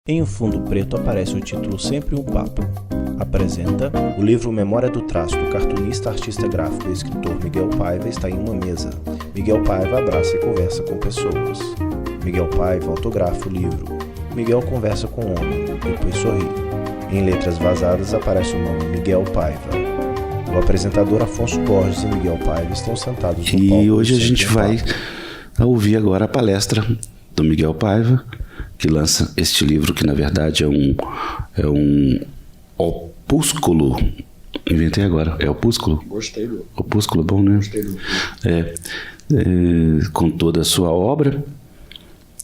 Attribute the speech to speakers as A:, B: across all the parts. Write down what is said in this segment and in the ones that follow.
A: Em um fundo preto aparece o título Sempre um Papa. Apresenta o livro Memória do Traço, do cartunista, artista gráfico e escritor Miguel Paiva está em uma mesa. Miguel Paiva abraça e conversa com pessoas. Miguel Paiva autografa o livro. Miguel conversa com o homem, depois sorri. Em letras vazadas aparece o nome Miguel Paiva. O apresentador Afonso Borges e Miguel Paiva estão sentados no palco.
B: E hoje a gente vai ouvir agora a palestra do Miguel Paiva, que lança este livro, que na verdade é um opúsculo. Inventei agora, é opúsculo?
C: Gostei do
B: opúsculo, bom, né?
C: Gostei do
B: com toda a sua obra.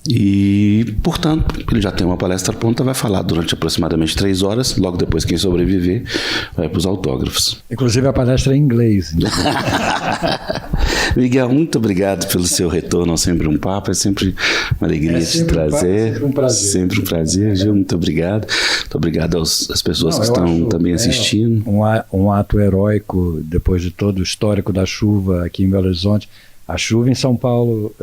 B: E, portanto, ele já tem uma palestra pronta, vai falar durante aproximadamente 3 horas. Logo depois, quem sobreviver vai para os autógrafos.
C: Inclusive a palestra é em inglês.
B: Miguel, muito obrigado pelo seu retorno ao Sempre um Papo. É sempre uma alegria te trazer.
C: Sempre um prazer.
B: Sempre um prazer, Gil. Muito obrigado. Muito obrigado às pessoas que estão também assistindo.
C: Um ato heróico, depois de todo o histórico da chuva aqui em Belo Horizonte. A chuva em São Paulo,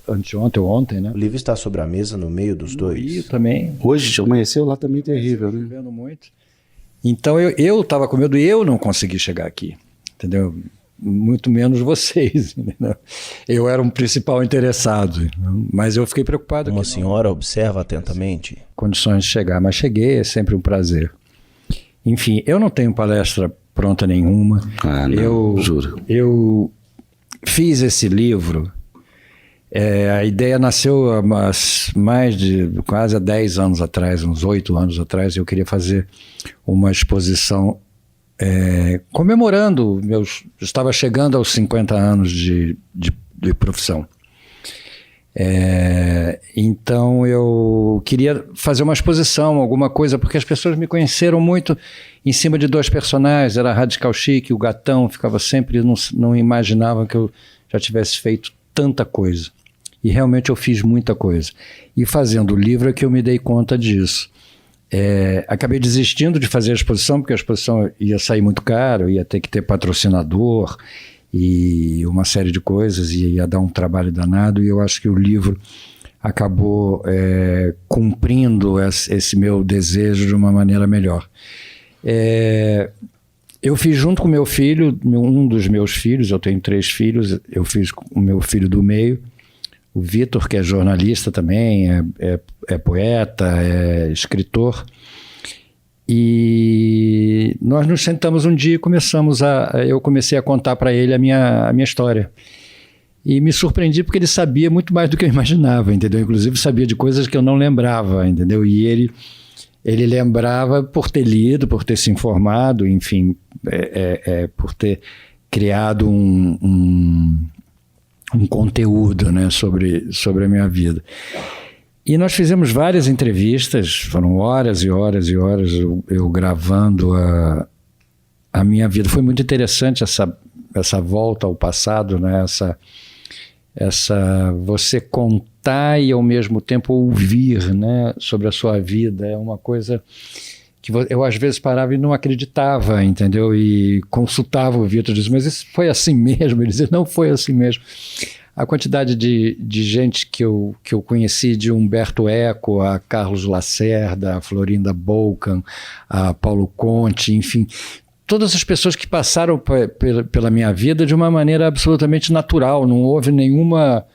C: anteontem ou ontem, né?
A: O livro está sobre a mesa no meio dos dois.
C: Rio também.
B: Hoje amanheceu lá também terrível, né?
C: Chovendo muito. Então eu estava com medo e eu não consegui chegar aqui, entendeu? Muito menos vocês, entendeu? Eu era um principal interessado, mas eu fiquei preocupado.
A: Uma senhora observa atentamente.
C: Condições de chegar, mas cheguei, é sempre um prazer. Enfim, eu não tenho palestra pronta nenhuma.
B: Ah, não, juro.
C: Eu fiz esse livro, a ideia nasceu há mais de quase 10 anos atrás, uns 8 anos atrás. Eu queria fazer uma exposição comemorando, estava chegando aos 50 anos de profissão. Então eu queria fazer uma exposição, alguma coisa, porque as pessoas me conheceram muito em cima de 2 personagens, era Radical Chic, o Gatão, ficava sempre, não imaginava que eu já tivesse feito tanta coisa. E realmente eu fiz muita coisa. E fazendo o livro é que eu me dei conta disso. Acabei desistindo de fazer a exposição, porque a exposição ia sair muito caro, ia ter que ter patrocinador e uma série de coisas, e ia dar um trabalho danado, e eu acho que o livro acabou cumprindo esse meu desejo de uma maneira melhor. Eu fiz junto com meu filho, um dos meus filhos, eu tenho 3 filhos, eu fiz com o meu filho do meio, o Vitor, que é jornalista também, é poeta, é escritor. E nós nos sentamos um dia e eu comecei a contar para ele a minha história. E me surpreendi porque ele sabia muito mais do que eu imaginava, entendeu? Inclusive sabia de coisas que eu não lembrava, entendeu? E ele lembrava por ter lido, por ter se informado, enfim, por ter criado um conteúdo, né, sobre a minha vida. E nós fizemos várias entrevistas, foram horas e horas e horas eu gravando a minha vida. Foi muito interessante essa volta ao passado, né? Essa você contar e ao mesmo tempo ouvir, né, sobre a sua vida. É uma coisa que eu às vezes parava e não acreditava, entendeu? E consultava o Vitor e dizia, mas isso foi assim mesmo? Ele dizia, não foi assim mesmo. A quantidade de gente que eu conheci, de Humberto Eco, a Carlos Lacerda, a Florinda Bolkan, a Paulo Conte, enfim, todas as pessoas que passaram pela minha vida de uma maneira absolutamente natural, não houve nenhuma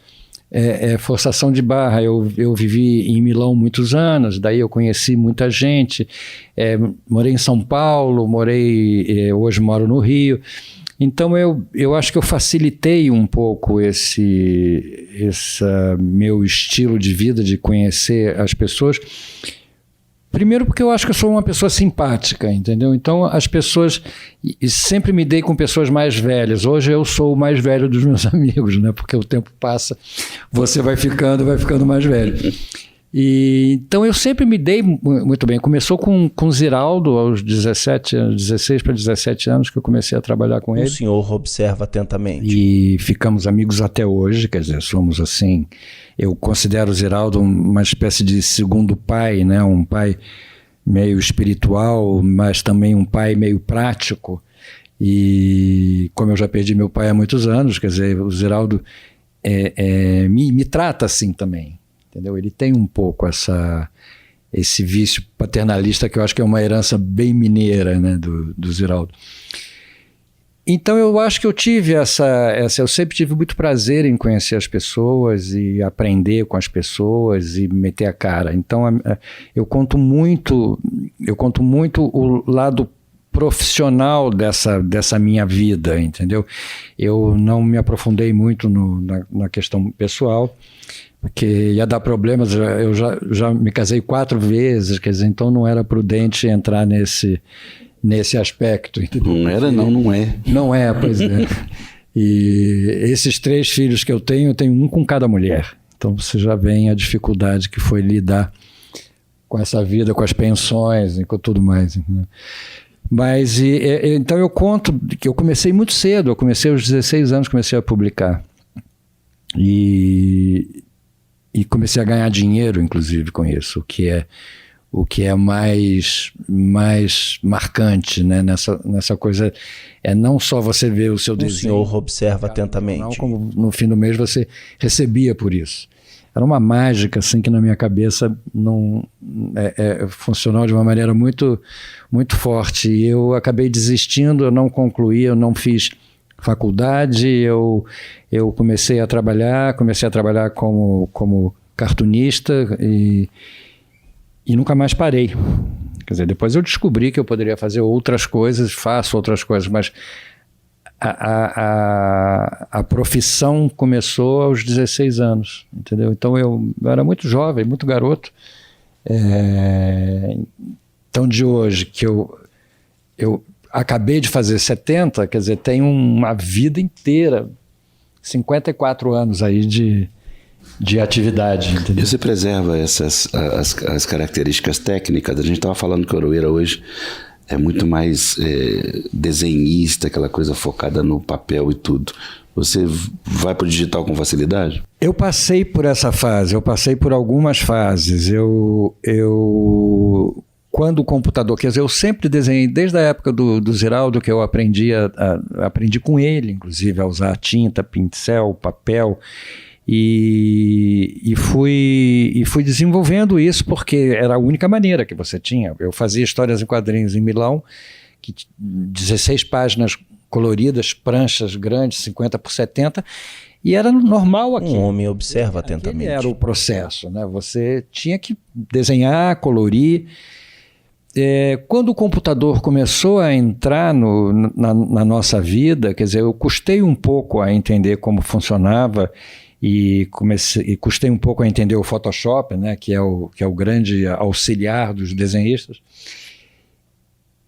C: forçação de barra. Eu vivi em Milão muitos anos, daí eu conheci muita gente, morei em São Paulo, hoje moro no Rio. Então eu acho que eu facilitei um pouco esse meu estilo de vida, de conhecer as pessoas. Primeiro porque eu acho que eu sou uma pessoa simpática, entendeu? Então as pessoas, e sempre me dei com pessoas mais velhas. Hoje eu sou o mais velho dos meus amigos, né? Porque o tempo passa, você vai ficando mais velho. E então eu sempre me dei muito bem. Começou com Ziraldo aos 16 para 17 anos que eu comecei a trabalhar com ele.
A: O senhor observa atentamente.
C: E ficamos amigos até hoje, quer dizer, somos assim. Eu considero o Ziraldo uma espécie de segundo pai, né? Um pai meio espiritual, mas também um pai meio prático. E como eu já perdi meu pai há muitos anos, quer dizer, o Ziraldo me trata assim também. Entendeu? Ele tem um pouco esse vício paternalista que eu acho que é uma herança bem mineira, né, do Ziraldo. Então eu acho que eu tive eu sempre tive muito prazer em conhecer as pessoas e aprender com as pessoas e meter a cara. Então eu conto muito o lado profissional dessa minha vida, entendeu? Eu não me aprofundei muito na questão pessoal, porque ia dar problemas. Eu já me casei 4 vezes, quer dizer, então não era prudente entrar nesse aspecto. Entendeu?
B: Não era, não é.
C: Não é, pois é. E esses 3 filhos que eu tenho um com cada mulher. Então você já vê a dificuldade que foi lidar com essa vida, com as pensões e com tudo mais. Entendeu? Mas, então eu conto que eu comecei muito cedo, eu comecei aos 16 anos, comecei a publicar. E comecei a ganhar dinheiro, inclusive, com isso, o que é mais marcante, né? Nessa coisa, não só você ver o seu desenho.
A: O senhor observa atentamente.
C: Não, como no fim do mês você recebia por isso. Era uma mágica, assim, que na minha cabeça não funcionou de uma maneira muito, muito forte. E eu acabei desistindo, eu não concluí, eu não fiz faculdade, eu comecei a trabalhar como cartunista e nunca mais parei. Quer dizer, depois eu descobri que eu poderia fazer outras coisas, faço outras coisas, mas a profissão começou aos 16 anos, entendeu? Então eu era muito jovem, muito garoto. Então de hoje que eu acabei de fazer 70, quer dizer, tenho uma vida inteira, 54 anos aí de atividade. Entendeu?
B: E você preserva as características técnicas? A gente estava falando que o Oroeira hoje é muito mais desenhista, aquela coisa focada no papel e tudo. Você vai para o digital com facilidade?
C: Eu passei por essa fase, eu passei por algumas fases. Quando o computador, quer dizer, eu sempre desenhei, desde a época do Ziraldo, que eu aprendi com ele, inclusive, a usar tinta, pincel, papel, e fui desenvolvendo isso porque era a única maneira que você tinha. Eu fazia histórias em quadrinhos em Milão, 16 páginas coloridas, pranchas grandes, 50 por 70, e era normal aqui.
A: Um homem observa atentamente.
C: Aquele era o processo, né? Você tinha que desenhar, colorir. Quando o computador começou a entrar na nossa vida, quer dizer, eu custei um pouco a entender como funcionava e custei um pouco a entender o Photoshop, né, que é o grande auxiliar dos desenhistas.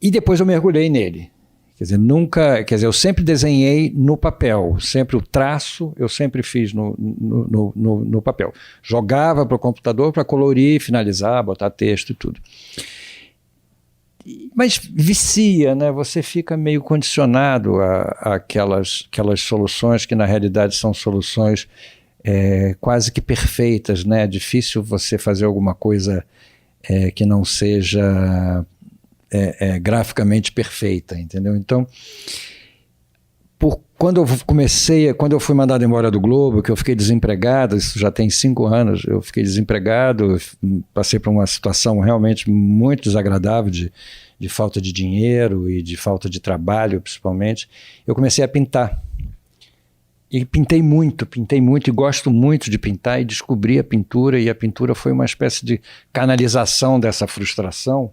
C: E depois eu mergulhei nele. Quer dizer, eu sempre desenhei no papel, sempre o traço eu sempre fiz no papel. Jogava para o computador para colorir, finalizar, botar texto e tudo. Mas vicia, né? Você fica meio condicionado a aquelas soluções que na realidade são soluções quase que perfeitas, né? É difícil você fazer alguma coisa que não seja graficamente perfeita, entendeu? Então, quando eu fui mandado embora do Globo, que eu fiquei desempregado, isso já tem 5 anos, eu fiquei desempregado, passei por uma situação realmente muito desagradável de falta de dinheiro e de falta de trabalho, principalmente. Eu comecei a pintar. E pintei muito e gosto muito de pintar e descobri a pintura, e a pintura foi uma espécie de canalização dessa frustração.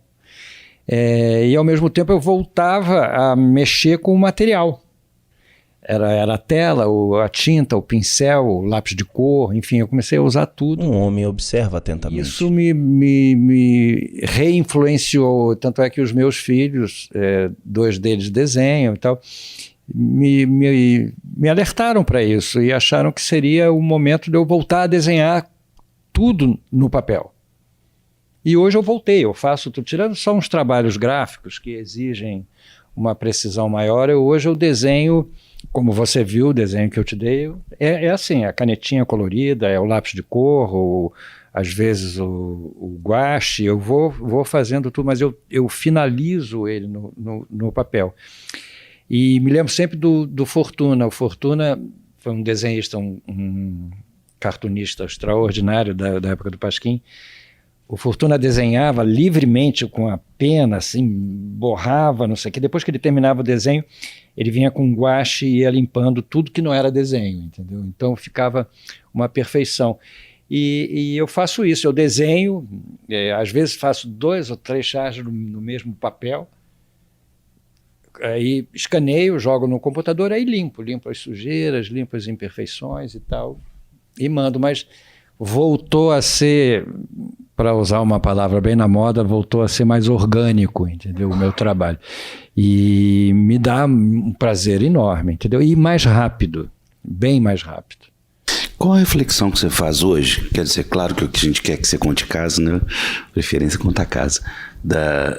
C: E ao mesmo tempo eu voltava a mexer com o material. Era a tela, a tinta, o pincel, o lápis de cor, enfim, eu comecei a usar tudo.
A: Um homem observa atentamente.
C: Isso me reinfluenciou, tanto é que os meus filhos, 2 deles desenham e tal, me alertaram para isso e acharam que seria o momento de eu voltar a desenhar tudo no papel. E hoje eu voltei, estou tirando só uns trabalhos gráficos que exigem uma precisão maior, hoje eu desenho, como você viu o desenho que eu te dei, assim, a canetinha colorida, o lápis de cor, ou às vezes o guache, eu vou fazendo tudo, mas eu finalizo ele no papel. E me lembro sempre do Fortuna. O Fortuna foi um desenhista, um cartunista extraordinário da época do Pasquim. O Fortuna desenhava livremente com a pena, assim, borrava, não sei o quê. Depois que ele terminava o desenho, ele vinha com guache e ia limpando tudo que não era desenho, entendeu? Então ficava uma perfeição. E eu faço isso, eu desenho, às vezes faço 2 ou 3 charges no mesmo papel, aí escaneio, jogo no computador, aí limpo as sujeiras, limpo as imperfeições e tal, e mando, mas voltou a ser, para usar uma palavra bem na moda, voltou a ser mais orgânico, entendeu? O meu trabalho. E me dá um prazer enorme, entendeu? E mais rápido, bem mais rápido.
B: Qual a reflexão que você faz hoje? Quer dizer, claro que o que a gente quer que você conte casa, né? Preferência contar casa.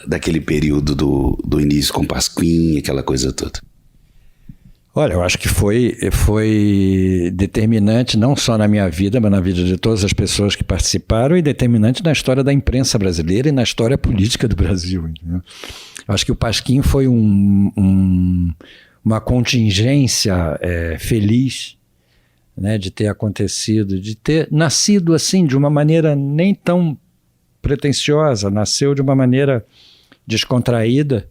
B: Daquele período do início com Pasquim, aquela coisa toda.
C: Olha, eu acho que foi determinante não só na minha vida, mas na vida de todas as pessoas que participaram e determinante na história da imprensa brasileira e na história política do Brasil. Entendeu? Eu acho que o Pasquim foi uma contingência feliz, né, de ter acontecido, de ter nascido assim, de uma maneira nem tão pretensiosa, nasceu de uma maneira descontraída.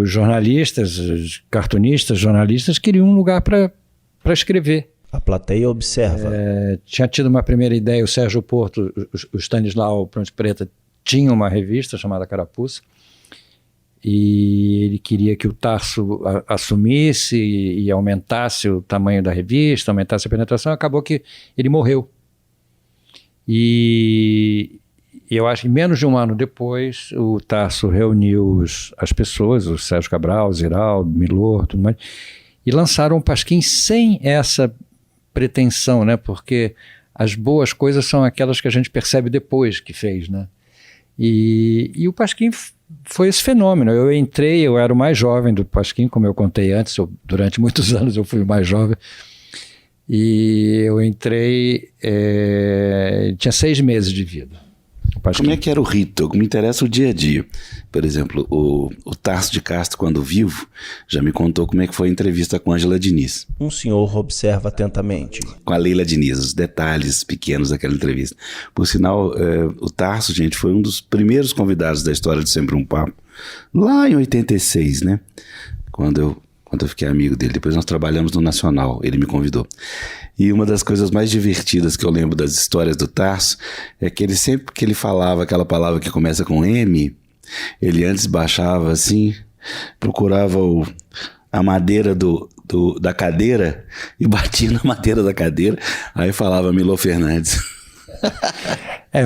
C: Os jornalistas, os cartunistas, jornalistas queriam um lugar para escrever.
A: A plateia observa.
C: Tinha tido uma primeira ideia, o Sérgio Porto, o Stanislau Ponte Preta, tinha uma revista chamada Carapuça, e ele queria que o Tarso assumisse e aumentasse o tamanho da revista, aumentasse a penetração. Acabou que ele morreu. E eu acho que menos de um ano depois, o Tarso reuniu as pessoas, o Sérgio Cabral, o Ziraldo, Milor, tudo mais, e lançaram o Pasquim sem essa pretensão, né? Porque as boas coisas são aquelas que a gente percebe depois que fez, né? E o Pasquim foi esse fenômeno. Eu era o mais jovem do Pasquim, como eu contei antes, durante muitos anos eu fui o mais jovem, e eu entrei, tinha 6 meses de vida.
B: Como é que era o rito? Me interessa o dia a dia. Por exemplo, o Tarso de Castro, quando vivo, já me contou como é que foi a entrevista com a Ângela Diniz.
A: Um senhor observa atentamente.
B: Com a Leila Diniz, os detalhes pequenos daquela entrevista. Por sinal, o Tarso, gente, foi um dos primeiros convidados da história de Sempre um Papo, lá em 86, né? Quando eu fiquei amigo dele. Depois nós trabalhamos no Nacional, ele me convidou. E uma das coisas mais divertidas que eu lembro das histórias do Tarso é que ele sempre que ele falava aquela palavra que começa com M, ele antes baixava assim, procurava a madeira da cadeira e batia na madeira da cadeira, aí falava Milor Fernandes.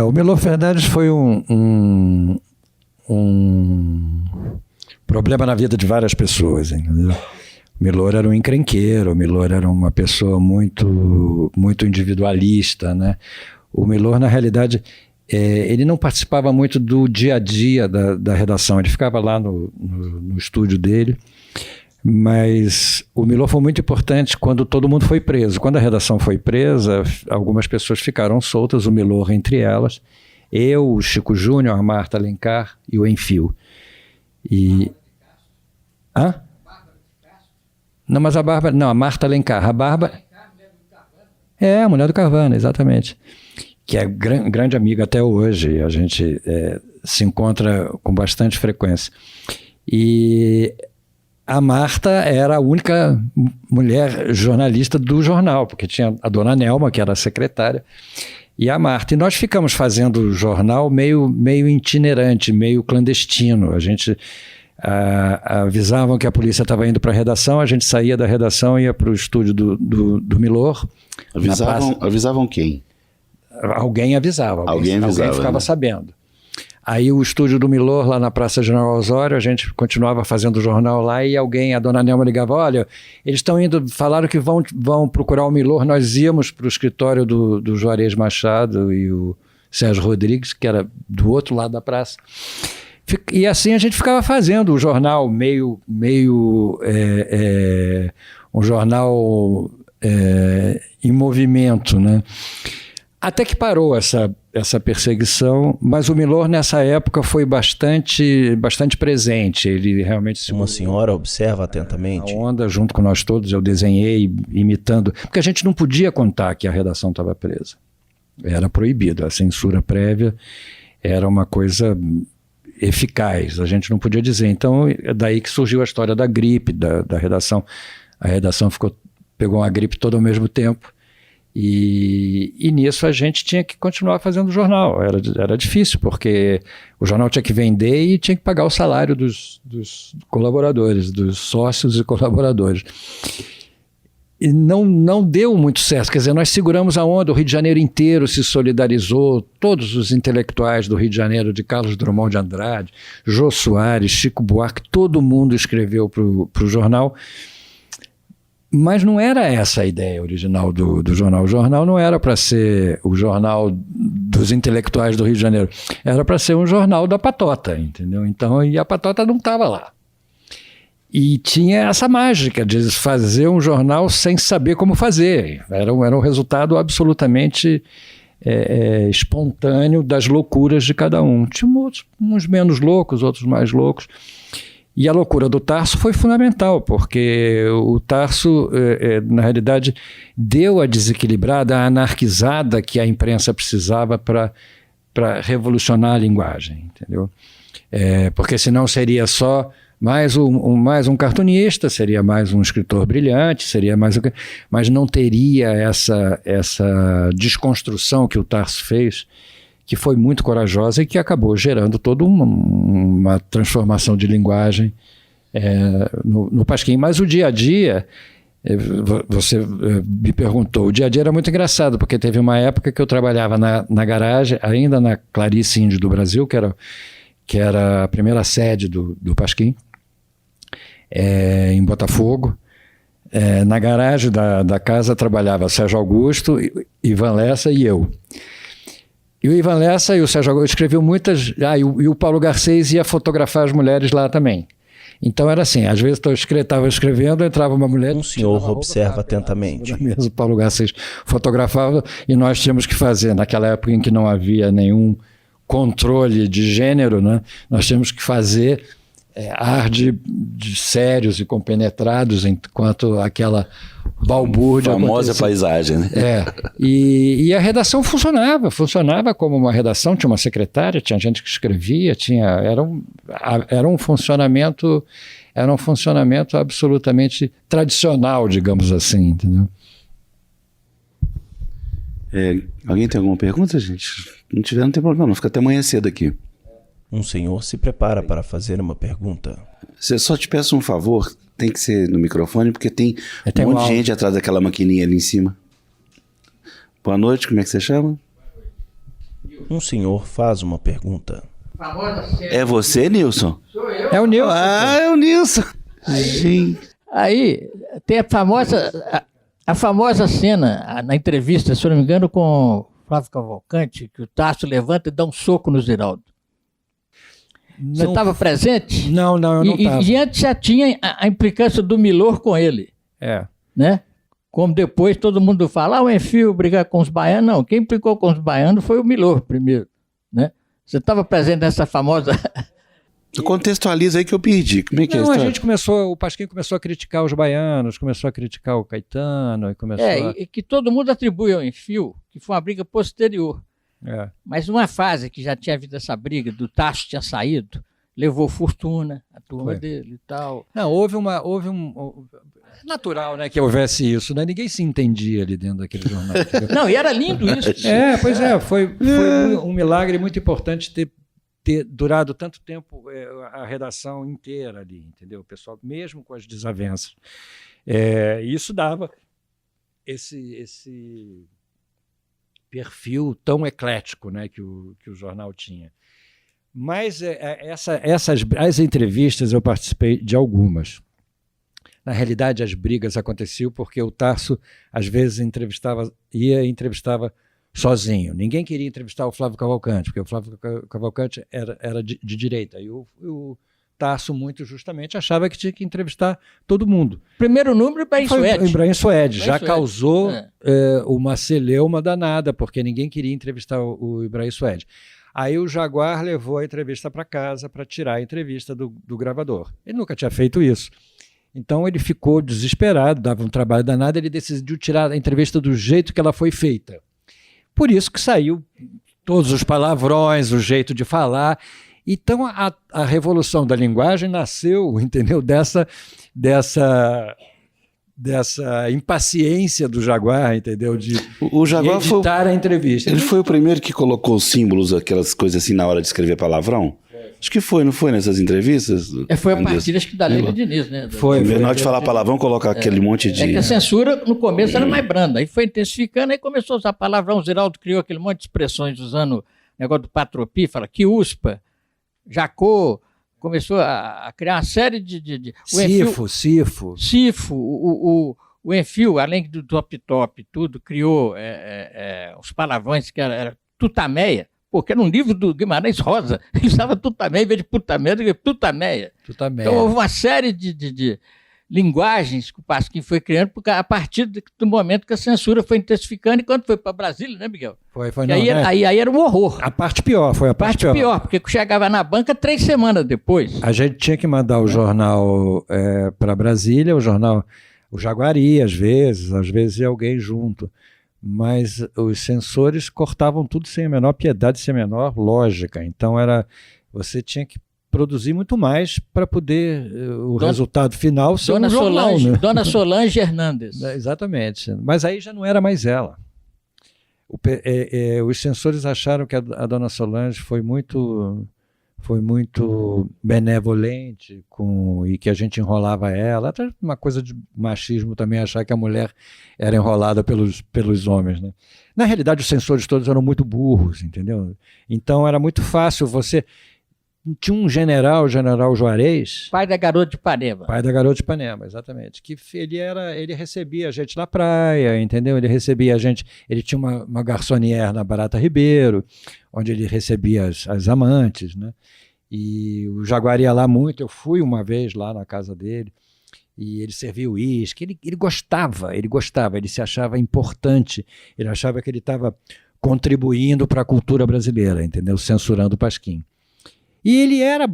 C: O Milor Fernandes foi um problema na vida de várias pessoas, entendeu? O Milor era um encrenqueiro, o Milor era uma pessoa muito, muito individualista, né? O Milor, na realidade, ele não participava muito do dia a dia da redação, ele ficava lá no estúdio dele, mas o Milor foi muito importante quando todo mundo foi preso. Quando a redação foi presa, algumas pessoas ficaram soltas, o Milor entre elas, eu, o Chico Júnior, a Marta Alencar e o Enfio. Não, mas a Marta Alencar, a Bárbara... a mulher do Carvana, exatamente. Que é grande amiga até hoje, a gente se encontra com bastante frequência. E a Marta era a única mulher jornalista do jornal, porque tinha a dona Nelma, que era a secretária, e a Marta. E nós ficamos fazendo o jornal meio itinerante, meio clandestino. A gente... avisavam que a polícia estava indo para a redação, a gente saía da redação e ia para o estúdio do Milor.
B: Avisavam quem?
C: Alguém avisava. Alguém ficava, né? Sabendo. Aí o estúdio do Milor, lá na Praça General Osório, a gente continuava fazendo o jornal lá e a dona Nelma ligava, olha, eles estão indo, falaram que vão procurar o Milor, nós íamos para o escritório do Juarez Machado e o Sérgio Rodrigues, que era do outro lado da praça. E assim a gente ficava fazendo o jornal um jornal em movimento, né? Até que parou essa perseguição, mas o Milor nessa época foi bastante presente. Ele realmente...
A: Uma senhora observa atentamente.
C: A onda, junto com nós todos, eu desenhei imitando, porque a gente não podia contar que a redação estava presa. Era proibido. A censura prévia era uma coisa eficaz, a gente não podia dizer. Então, é daí que surgiu a história da gripe, da redação. A redação pegou uma gripe toda ao mesmo tempo. E nisso a gente tinha que continuar fazendo o jornal. Era difícil, porque o jornal tinha que vender e tinha que pagar o salário dos colaboradores, dos sócios e colaboradores. E não deu muito certo. Quer dizer, nós seguramos a onda, o Rio de Janeiro inteiro se solidarizou, todos os intelectuais do Rio de Janeiro, de Carlos Drummond de Andrade, Jô Soares, Chico Buarque, todo mundo escreveu para o jornal. Mas não era essa a ideia original do jornal. O jornal não era para ser o jornal dos intelectuais do Rio de Janeiro. Era para ser um jornal da patota, entendeu? Então, e a patota não estava lá. E tinha essa mágica de fazer um jornal sem saber como fazer. Era um resultado absolutamente espontâneo das loucuras de cada um. Tinha uns menos loucos, outros mais loucos. E a loucura do Tarso foi fundamental, porque o Tarso, na realidade, deu a desequilibrada, a anarquizada que a imprensa precisava para revolucionar a linguagem, entendeu? Porque senão seria só mais um cartunista, seria mais um escritor brilhante, seria mais mas não teria essa desconstrução que o Tarso fez, que foi muito corajosa e que acabou gerando toda uma transformação de linguagem no Pasquim. Mas o dia a dia, você me perguntou, o dia a dia era muito engraçado, porque teve uma época que eu trabalhava na garagem, ainda na Clarice Índio do Brasil, que era a primeira sede do Pasquim, em Botafogo. Na garagem da casa trabalhava Sérgio Augusto, Ivan Lessa e eu. E o Ivan Lessa e o Sérgio Augusto escreviam muitas... e o Paulo Garcês ia fotografar as mulheres lá também. Então era assim, às vezes eu estava escrevendo, entrava uma mulher...
A: Um senhor observa atentamente.
C: O Paulo Garcês fotografava e nós tínhamos que fazer, naquela época em que não havia nenhum controle de gênero, né? Nós tínhamos que fazer ar de sérios e compenetrados, enquanto aquela balbúrdia...
B: Famosa paisagem, né?
C: E a redação funcionava como uma redação, tinha uma secretária, tinha gente que escrevia, era um funcionamento absolutamente tradicional, digamos assim, entendeu?
B: Alguém tem alguma pergunta, gente? Não tiver, não tem problema, não. Fica até amanhã cedo aqui.
A: Um senhor se prepara para fazer uma pergunta.
B: Só te peço um favor, tem que ser no microfone, porque tem um monte de gente atrás daquela maquininha ali em cima. Boa noite, como é que você chama?
A: Um senhor faz uma pergunta.
B: É você, Nilson?
D: Sou eu.
C: É o Nilson.
B: É o Nilson.
D: Aí tem a famosa cena na entrevista, se eu não me engano, com Flávio Cavalcante, que o Tarso levanta e dá um soco no Ziraldo. Você estava presente?
C: Não, eu não estava.
D: E antes já tinha a implicância do Milor com ele. Né? Como depois todo mundo fala, o Enfio brigar com os baianos. Não, quem implicou com os baianos foi o Milor primeiro. Né? Você estava presente nessa famosa...
B: Contextualiza aí que eu perdi. Como é que
C: o Pasquim começou a criticar os baianos, começou a criticar o Caetano.
D: E que todo mundo atribui ao Enfio, que foi uma briga posterior. Mas numa fase que já tinha havido essa briga, do Tasso tinha saído, levou fortuna, a turma dele e tal.
C: Não, houve um natural, né, que houvesse isso, né? Ninguém se entendia ali dentro daquele jornal.
D: Não, e era lindo isso.
C: Foi um milagre muito importante ter durado tanto tempo a redação inteira ali, entendeu? O pessoal, mesmo com as desavenças. Isso dava esse perfil tão eclético, né, que o jornal tinha. Mas as entrevistas eu participei de algumas. Na realidade, as brigas aconteciam porque o Tarso, às vezes, entrevistava sozinho. Ninguém queria entrevistar o Flávio Cavalcante, porque o Flávio Cavalcante era de direita. E o Tarso, muito justamente, achava que tinha que entrevistar todo mundo.
D: Primeiro número,
C: Ibrahim Suede. Já causou uma celeuma danada, porque ninguém queria entrevistar o Ibrahim Suede. Aí o Jaguar levou a entrevista para casa para tirar a entrevista do gravador. Ele nunca tinha feito isso. Então ele ficou desesperado, dava um trabalho danado, ele decidiu tirar a entrevista do jeito que ela foi feita. Por isso que saiu todos os palavrões, o jeito de falar. Então, a revolução da linguagem nasceu, entendeu? Dessa impaciência do Jaguar, entendeu?
B: O Jaguar
C: de editar a entrevista.
B: Ele foi o primeiro que colocou símbolos, aquelas coisas assim, na hora de escrever palavrão? Acho que foi, não foi, nessas entrevistas?
D: Foi a partir, acho que da Leila Diniz, né?
C: Foi.
B: Na hora de falar palavrão, coloca aquele monte de...
D: É que a censura, no começo, era mais branda. Aí foi intensificando, aí começou a usar palavrão. O Ziraldo criou aquele monte de expressões usando o negócio do patropi, fala que uspa, jacô, começou a criar uma série de
C: Sifo.
D: O Enfio, além do top-top, tudo, criou os palavrões que era tutameia, porque era um livro do Guimarães Rosa, ele usava tutameia em vez de putameia, tutameia. Então houve uma série de linguagens que o Pasquim foi criando a partir do momento que a censura foi intensificando, e quando foi para Brasília, né, Miguel?
C: Foi
D: aí era um horror.
C: A parte pior, foi a parte pior.
D: Porque chegava na banca 3 semanas depois.
C: A gente tinha que mandar o jornal para Brasília, o Jaguari, às vezes ia alguém junto. Mas os censores cortavam tudo sem a menor piedade, sem a menor lógica. Então você tinha que produzir muito mais para poder o resultado final ser um jornal,
D: Solange,
C: né?
D: Dona Solange Hernandes.
C: Exatamente. Mas aí já não era mais ela. Os censores acharam que a Dona Solange foi muito benevolente e que a gente enrolava ela. Até uma coisa de machismo também, achar que a mulher era enrolada pelos homens, né? Na realidade, os censores todos eram muito burros, entendeu? Então era muito fácil você... Tinha um general, o general Juarez...
D: Pai da Garota de Ipanema.
C: Pai da Garota de Ipanema, exatamente. Que ele recebia a gente na praia, entendeu? Ele recebia a gente... Ele tinha uma garçonnière na Barata Ribeiro, onde ele recebia as amantes, né? E o Jaguar ia lá muito. Eu fui uma vez lá na casa dele e ele servia uísque. Ele gostava, ele se achava importante. Ele achava que ele estava contribuindo para a cultura brasileira, entendeu? Censurando o Pasquim. E ele era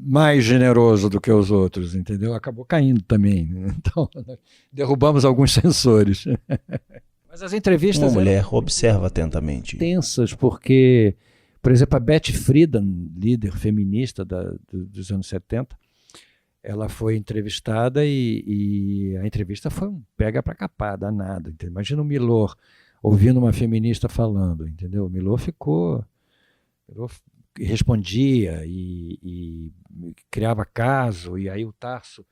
C: mais generoso do que os outros, entendeu? Acabou caindo também. Então, derrubamos alguns censores. Mas as entrevistas...
A: Uma mulher observa atentamente.
C: Tensas, porque, por exemplo, a Betty Friedan, líder feminista dos anos 70, ela foi entrevistada e a entrevista foi um pega para capar, danado. Entendeu? Imagina o Milor ouvindo uma feminista falando, entendeu? O Milor respondia e criava caso, e aí o Tarso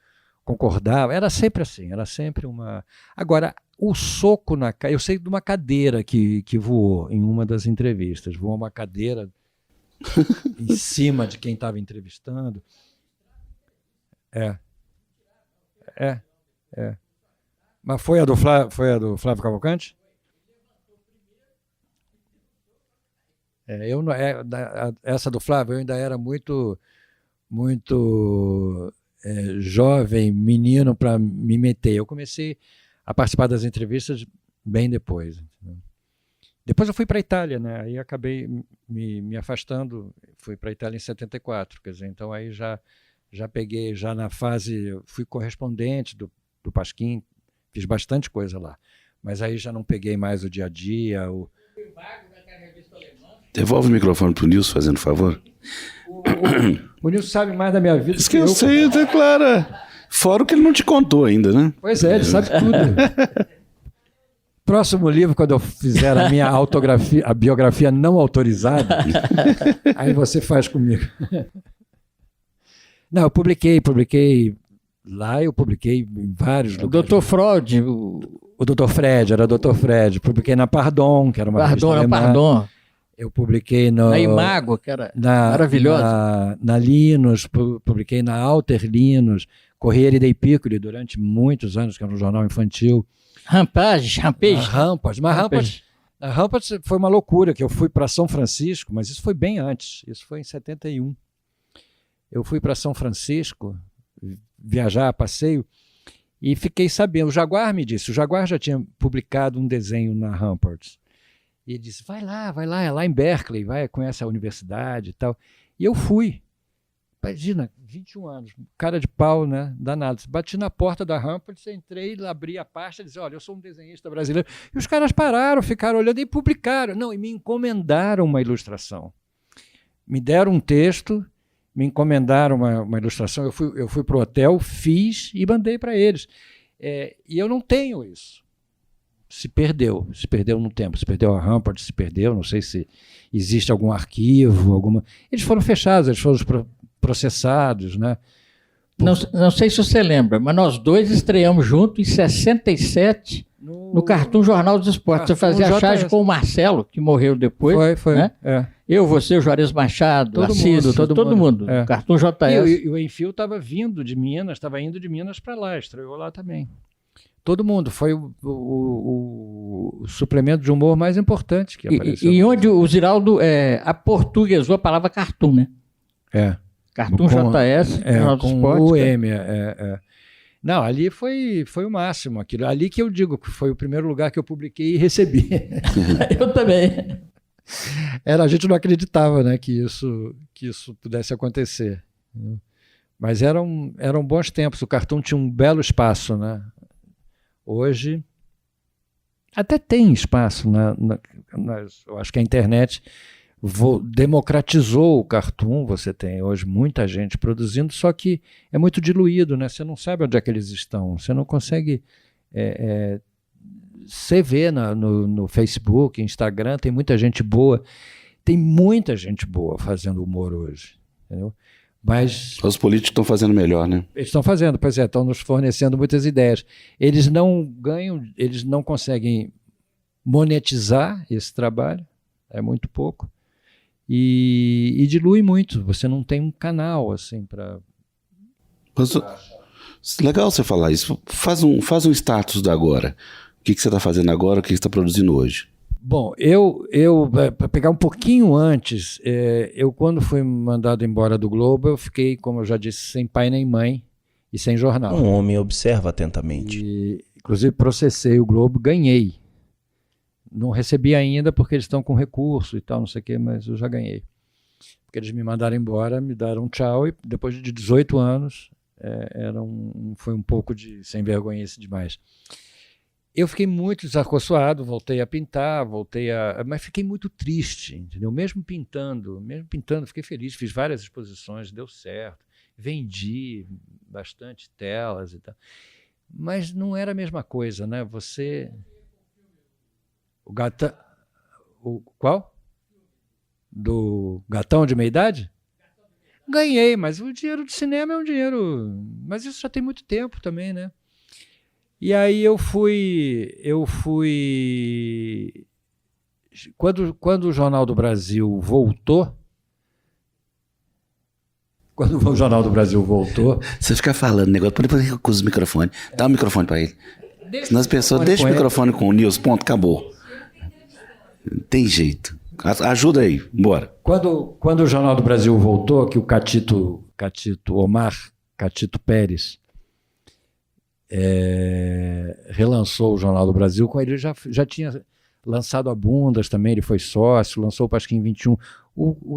C: concordava. Era sempre assim, era sempre uma... Agora, o soco na cara... Eu sei de uma cadeira que voou em uma das entrevistas. Voou uma cadeira em cima de quem estava entrevistando. Mas foi a do Flávio Cavalcante? Essa do Flávio, eu ainda era muito jovem, menino, para me meter. Eu comecei a participar das entrevistas bem depois. Entendeu? Depois eu fui para a Itália, né? Aí acabei me afastando, fui para a Itália em 74, quer dizer, então aí já peguei, já na fase, fui correspondente do Pasquim, fiz bastante coisa lá, mas aí já não peguei mais o dia a dia,
B: Devolve o microfone pro Nilson, fazendo favor.
C: O Nilson sabe mais da minha vida.
B: Isso que eu sei, é claro. Fora o que ele não te contou ainda, né?
C: Pois é, ele sabe tudo. Próximo livro, quando eu fizer a minha a biografia não autorizada, aí você faz comigo. Não, eu publiquei lá, eu publiquei em vários lugares.
D: O Dr. Freud.
C: O Dr. Fred, era o Dr. Fred. Publiquei na Pardon, que era uma revista alemã.
D: Pardon.
C: Eu publiquei na
D: Imago, que era maravilhosa.
C: Na Linus, publiquei na Alter Linus, Corriere dei Piccoli durante muitos anos, que era um jornal infantil.
D: Rampage.
C: A Rampage foi uma loucura, que eu fui para São Francisco, mas isso foi bem antes, isso foi em 71. Eu fui para São Francisco, viajar a passeio, e fiquei sabendo, o Jaguar me disse, o Jaguar já tinha publicado um desenho na Rampage. E ele disse, vai lá, é lá em Berkeley, conhece a universidade e tal. E eu fui Imagina, 21 anos, cara de pau, né? Danado. Bati na porta da Rampart, entrei, abri a pasta e disse, olha, eu sou um desenhista brasileiro. E os caras pararam, ficaram olhando e publicaram. Não, e me encomendaram uma ilustração. Me deram um texto, me encomendaram uma ilustração. Eu fui para o hotel, fiz e mandei para eles. E eu não tenho isso. Se perdeu no tempo. Se perdeu a Rampart, se perdeu. Não sei se existe algum arquivo, alguma... Eles foram fechados, eles foram processados, né?
D: Não sei se você lembra, mas nós dois estreamos juntos em 67 no Cartoon Jornal dos Esportes. Você fazia a charge com o Marcelo, que morreu depois.
C: Foi.
D: Né? Eu, você, o Juarez Machado, todo mundo. Cartoon JS.
C: E o Enfio estava vindo de Minas, estava indo de Minas para lá, estreou lá também. Todo mundo. Foi o suplemento de humor mais importante que apareceu.
D: E onde o Ziraldo aportuguesou a palavra cartoon, né? Cartoon JS,
C: com o M. Não, ali foi o máximo. Aquilo. Ali que eu digo que foi o primeiro lugar que eu publiquei e recebi.
D: Eu também.
C: A gente não acreditava, né, que isso pudesse acontecer. Mas eram bons tempos. O Cartoon tinha um belo espaço, né? Hoje até tem espaço, eu acho que a internet democratizou o Cartoon, você tem hoje muita gente produzindo, só que é muito diluído, né? Você não sabe onde é que eles estão, você não consegue... Você vê no Facebook, Instagram, tem muita gente boa fazendo humor hoje, entendeu? Mas
B: os políticos estão fazendo melhor, né?
C: Eles estão fazendo, pois estão nos fornecendo muitas ideias. Eles não ganham, eles não conseguem monetizar esse trabalho, é muito pouco, e dilui muito. Você não tem um canal assim para...
B: Legal você falar isso. Faz um status da agora. O que você está fazendo agora, o que você está produzindo hoje?
C: Bom, para pegar um pouquinho antes, eu quando fui mandado embora do Globo, eu fiquei, como eu já disse, sem pai nem mãe e sem jornal.
A: Um homem observa atentamente.
C: Inclusive processei o Globo, ganhei. Não recebi ainda porque eles estão com recurso e tal, não sei o quê, mas eu já ganhei. Porque eles me mandaram embora, me deram um tchau e depois de 18 anos, foi um pouco de sem vergonhice demais. Eu fiquei muito desarcoçoado, voltei a pintar, mas fiquei muito triste, entendeu? Mesmo pintando, fiquei feliz, fiz várias exposições, deu certo, vendi bastante telas e tal. Mas não era a mesma coisa, né? O Gatão... Qual? Do Gatão de Meia-Idade? Ganhei, mas o dinheiro do cinema é um dinheiro... Mas isso já tem muito tempo também, né? E aí eu fui quando o Jornal do Brasil voltou,
B: Você fica falando negócio, depois com os microfones, dá o microfone para ele. Senão as pessoas deixam o microfone com o Nilson, ponto, acabou. Tem jeito. Ajuda aí, bora.
C: Quando o Jornal do Brasil voltou, que o Omar Catito Pérez relançou o Jornal do Brasil, com ele já tinha lançado a Bundas também, ele foi sócio, lançou o Pasquim 21.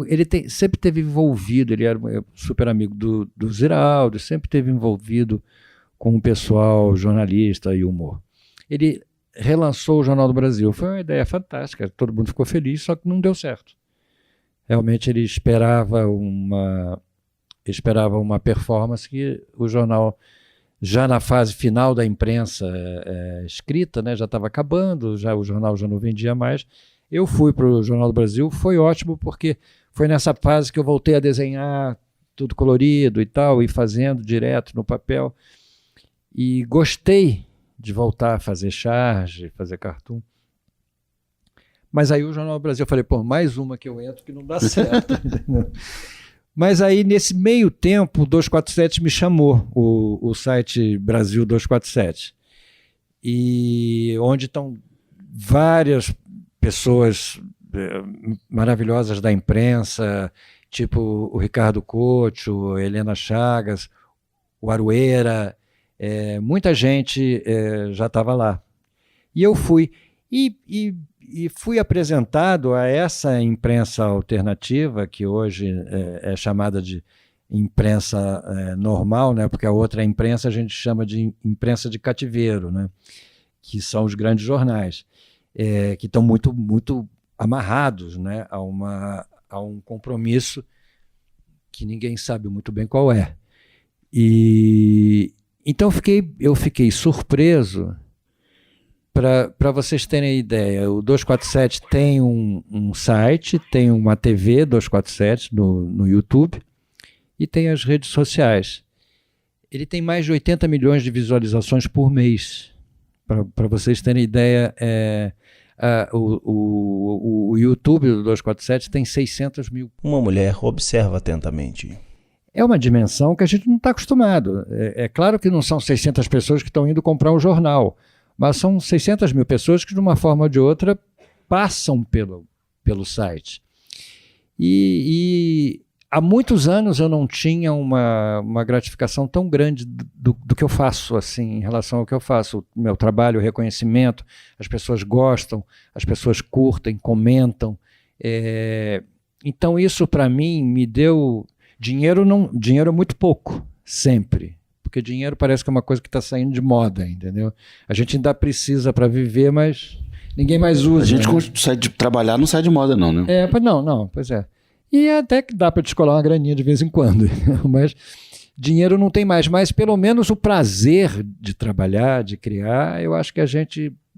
C: Ele sempre teve envolvido, ele era super amigo do Ziraldo, sempre teve envolvido com o pessoal jornalista e humor. Ele relançou o Jornal do Brasil, foi uma ideia fantástica, todo mundo ficou feliz, só que não deu certo. Realmente ele esperava uma performance que o jornal, já na fase final da imprensa escrita, né, já estava acabando, o jornal já não vendia mais. Eu fui para o Jornal do Brasil, foi ótimo, porque foi nessa fase que eu voltei a desenhar tudo colorido e tal, e fazendo direto no papel, e gostei de voltar a fazer charge, fazer cartoon. Mas aí o Jornal do Brasil, eu falei, mais uma que eu entro que não dá certo. Mas aí, nesse meio tempo, o 247 me chamou, o site Brasil 247, e onde estão várias pessoas maravilhosas da imprensa, tipo o Ricardo Couto, Helena Chagas, o Arueira, muita gente já estava lá. E eu fui. E fui apresentado a essa imprensa alternativa, que hoje é chamada de imprensa normal, né? Porque a outra imprensa a gente chama de imprensa de cativeiro, né? Que são os grandes jornais, que estão muito, muito amarrados, né? a um compromisso que ninguém sabe muito bem qual é. E então eu fiquei surpreso. Para vocês terem ideia, o 247 tem um site, tem uma TV 247 no YouTube e tem as redes sociais. Ele tem mais de 80 milhões de visualizações por mês. Para vocês terem ideia, o YouTube do 247 tem 600 mil.
A: Uma mulher observa atentamente.
C: É uma dimensão que a gente não está acostumado. É claro que não são 600 pessoas que estão indo comprar um jornal, mas são 600 mil pessoas que, de uma forma ou de outra, passam pelo site. E há muitos anos eu não tinha uma gratificação tão grande do que eu faço, assim, em relação ao que eu faço. O meu trabalho, o reconhecimento, as pessoas gostam, as pessoas curtem, comentam. Então isso, para mim, me deu... Dinheiro é muito pouco, sempre. Porque dinheiro parece que é uma coisa que está saindo de moda, entendeu? A gente ainda precisa para viver, mas ninguém mais usa.
B: A gente sai de trabalhar, não sai de moda não, né?
C: Pois é. E até que dá para descolar uma graninha de vez em quando. Mas dinheiro não tem mais. Mas pelo menos o prazer de trabalhar, de criar, eu acho que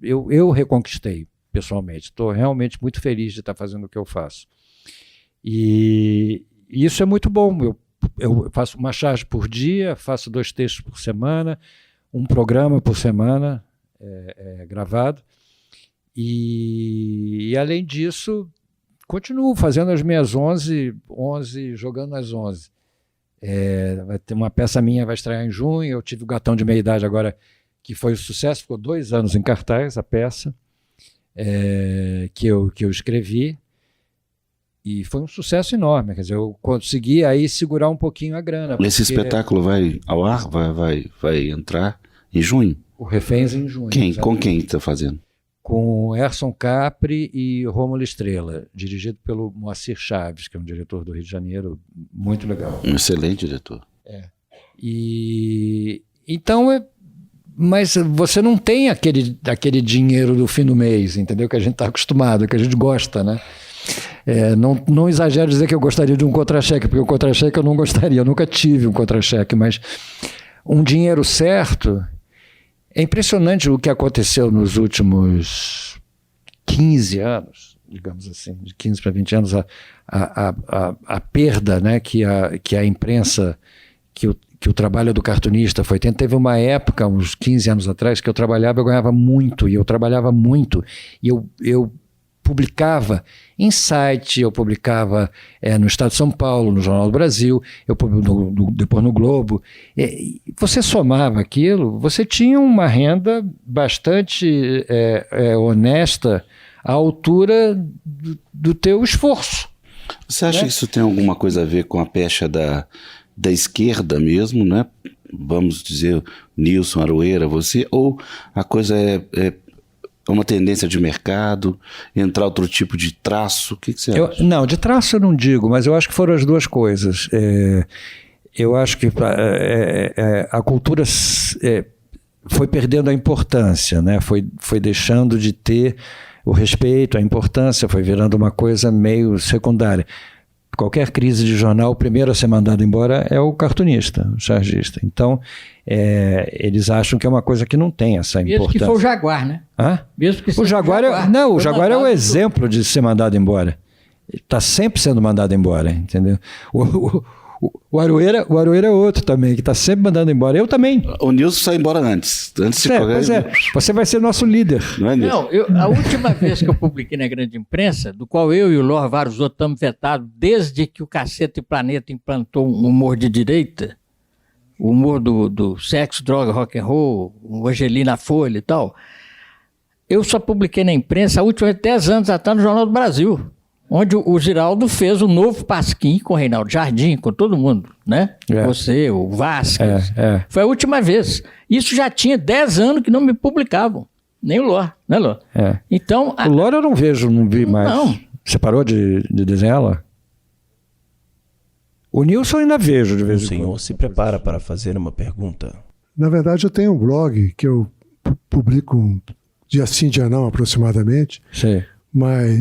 C: eu reconquistei, pessoalmente. Estou realmente muito feliz de estar fazendo o que eu faço. E isso é muito bom. Eu faço uma charge por dia, faço 2 textos por semana, um programa por semana gravado. E além disso, continuo fazendo as minhas 11 jogando as 11. Vai ter uma peça minha, vai estrear em junho. Eu tive o Gatão de Meia Idade agora, que foi um sucesso, ficou 2 anos em cartaz, a peça que eu escrevi. E foi um sucesso enorme, quer dizer, eu consegui aí segurar um pouquinho a grana.
B: Esse espetáculo vai ao ar, vai entrar em junho?
C: O Reféns em junho.
B: Com quem está fazendo?
C: Com Erson Capri e Rômulo Estrela, dirigido pelo Moacir Chaves, que é um diretor do Rio de Janeiro, muito legal.
B: Um excelente diretor.
C: Então, mas você não tem aquele dinheiro do fim do mês, entendeu? Que a gente está acostumado, que a gente gosta, né? Não exagero dizer que eu gostaria de um contra-cheque, porque o contra-cheque eu não gostaria, eu nunca tive um contra-cheque, mas um dinheiro certo. É impressionante o que aconteceu nos últimos 15 anos, digamos assim, de 15 para 20 anos, a perda, né, que a imprensa, que o trabalho do cartunista foi tendo. Teve uma época, uns 15 anos atrás, que eu ganhava muito, e eu trabalhava muito, e eu publicava em site, eu publicava no Estado de São Paulo, no Jornal do Brasil, depois no Globo. Você somava aquilo, você tinha uma renda bastante honesta à altura do teu esforço.
B: Você acha que isso tem alguma coisa a ver com a pecha da esquerda mesmo, né? Vamos dizer, Nilson, Aroeira, você, ou a coisa é uma tendência de mercado, entrar outro tipo de traço? O que você acha?
C: Não, de traço eu não digo, mas eu acho que foram as duas coisas. Eu acho que a cultura foi perdendo a importância, né? Foi deixando de ter o respeito, a importância, foi virando uma coisa meio secundária. Qualquer crise de jornal, o primeiro a ser mandado embora é o cartunista, o chargista. Então, eles acham que é uma coisa que não tem essa importância.
D: Mesmo que for o Jaguar, né?
C: Mesmo que o Jaguar o Jaguar é o exemplo de ser mandado embora. Ele está sempre sendo mandado embora, entendeu? O Aroeira é outro também, que está sempre mandando embora. Eu também.
B: O Nilson sai embora antes de
C: pois você vai ser nosso líder.
B: Não é, Nilson?
D: A última vez que eu publiquei na grande imprensa, do qual eu e o Lor, vários outros, estamos vetados, desde que o Cacete e Planeta implantou um humor de direita, o humor do sexo, droga, rock and roll, o Angelina Folha e tal, eu só publiquei na imprensa a última vez 10 anos atrás no Jornal do Brasil, onde o Giraldo fez o novo Pasquim com o Reinaldo Jardim, com todo mundo, né? Você, o Vasquez. Foi a última vez. Isso já tinha 10 anos que não me publicavam. Nem o Lor, né, Lor? Então,
C: o Lor eu não vi mais.
D: Não.
C: Você parou de desenhar lá? O Nilson ainda vejo de vez em quando.
A: O senhor se prepara para fazer uma pergunta.
E: Na verdade, eu tenho um blog que eu publico dia sim, dia não, aproximadamente.
C: Sim.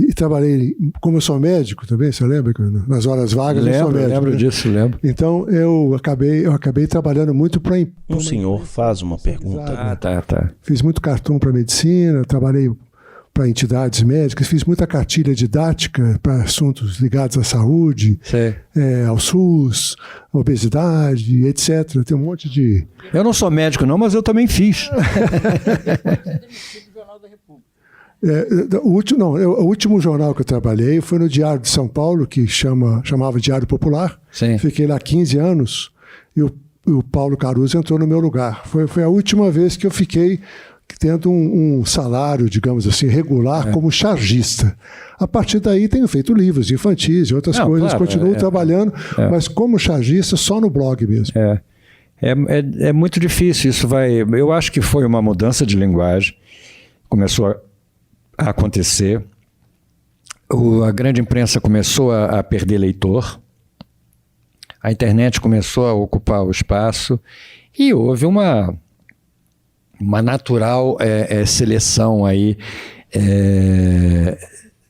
E: E trabalhei, como eu sou médico também, você lembra? Nas horas vagas eu sou médico.
C: Lembro disso, lembro.
E: Então, eu acabei trabalhando muito para...
A: O senhor faz uma pergunta.
C: Tá.
E: Fiz muito cartoon para medicina, trabalhei para entidades médicas, fiz muita cartilha didática para assuntos ligados à saúde, ao SUS, obesidade, etc. Tem um monte de...
C: Eu não sou médico não, mas eu também fiz.
E: O último jornal que eu trabalhei foi no Diário de São Paulo, que chamava Diário Popular.
C: Sim.
E: Fiquei lá 15 anos e o Paulo Caruso entrou no meu lugar. Foi a última vez que eu fiquei tendo um salário, digamos assim, regular como chargista. A partir daí tenho feito livros infantis e outras coisas, claro, continuo trabalhando, mas como chargista só no blog mesmo.
C: É muito difícil, eu acho que foi uma mudança de linguagem, começou a acontecer, a grande imprensa começou a perder leitor, a internet começou a ocupar o espaço e houve uma natural seleção aí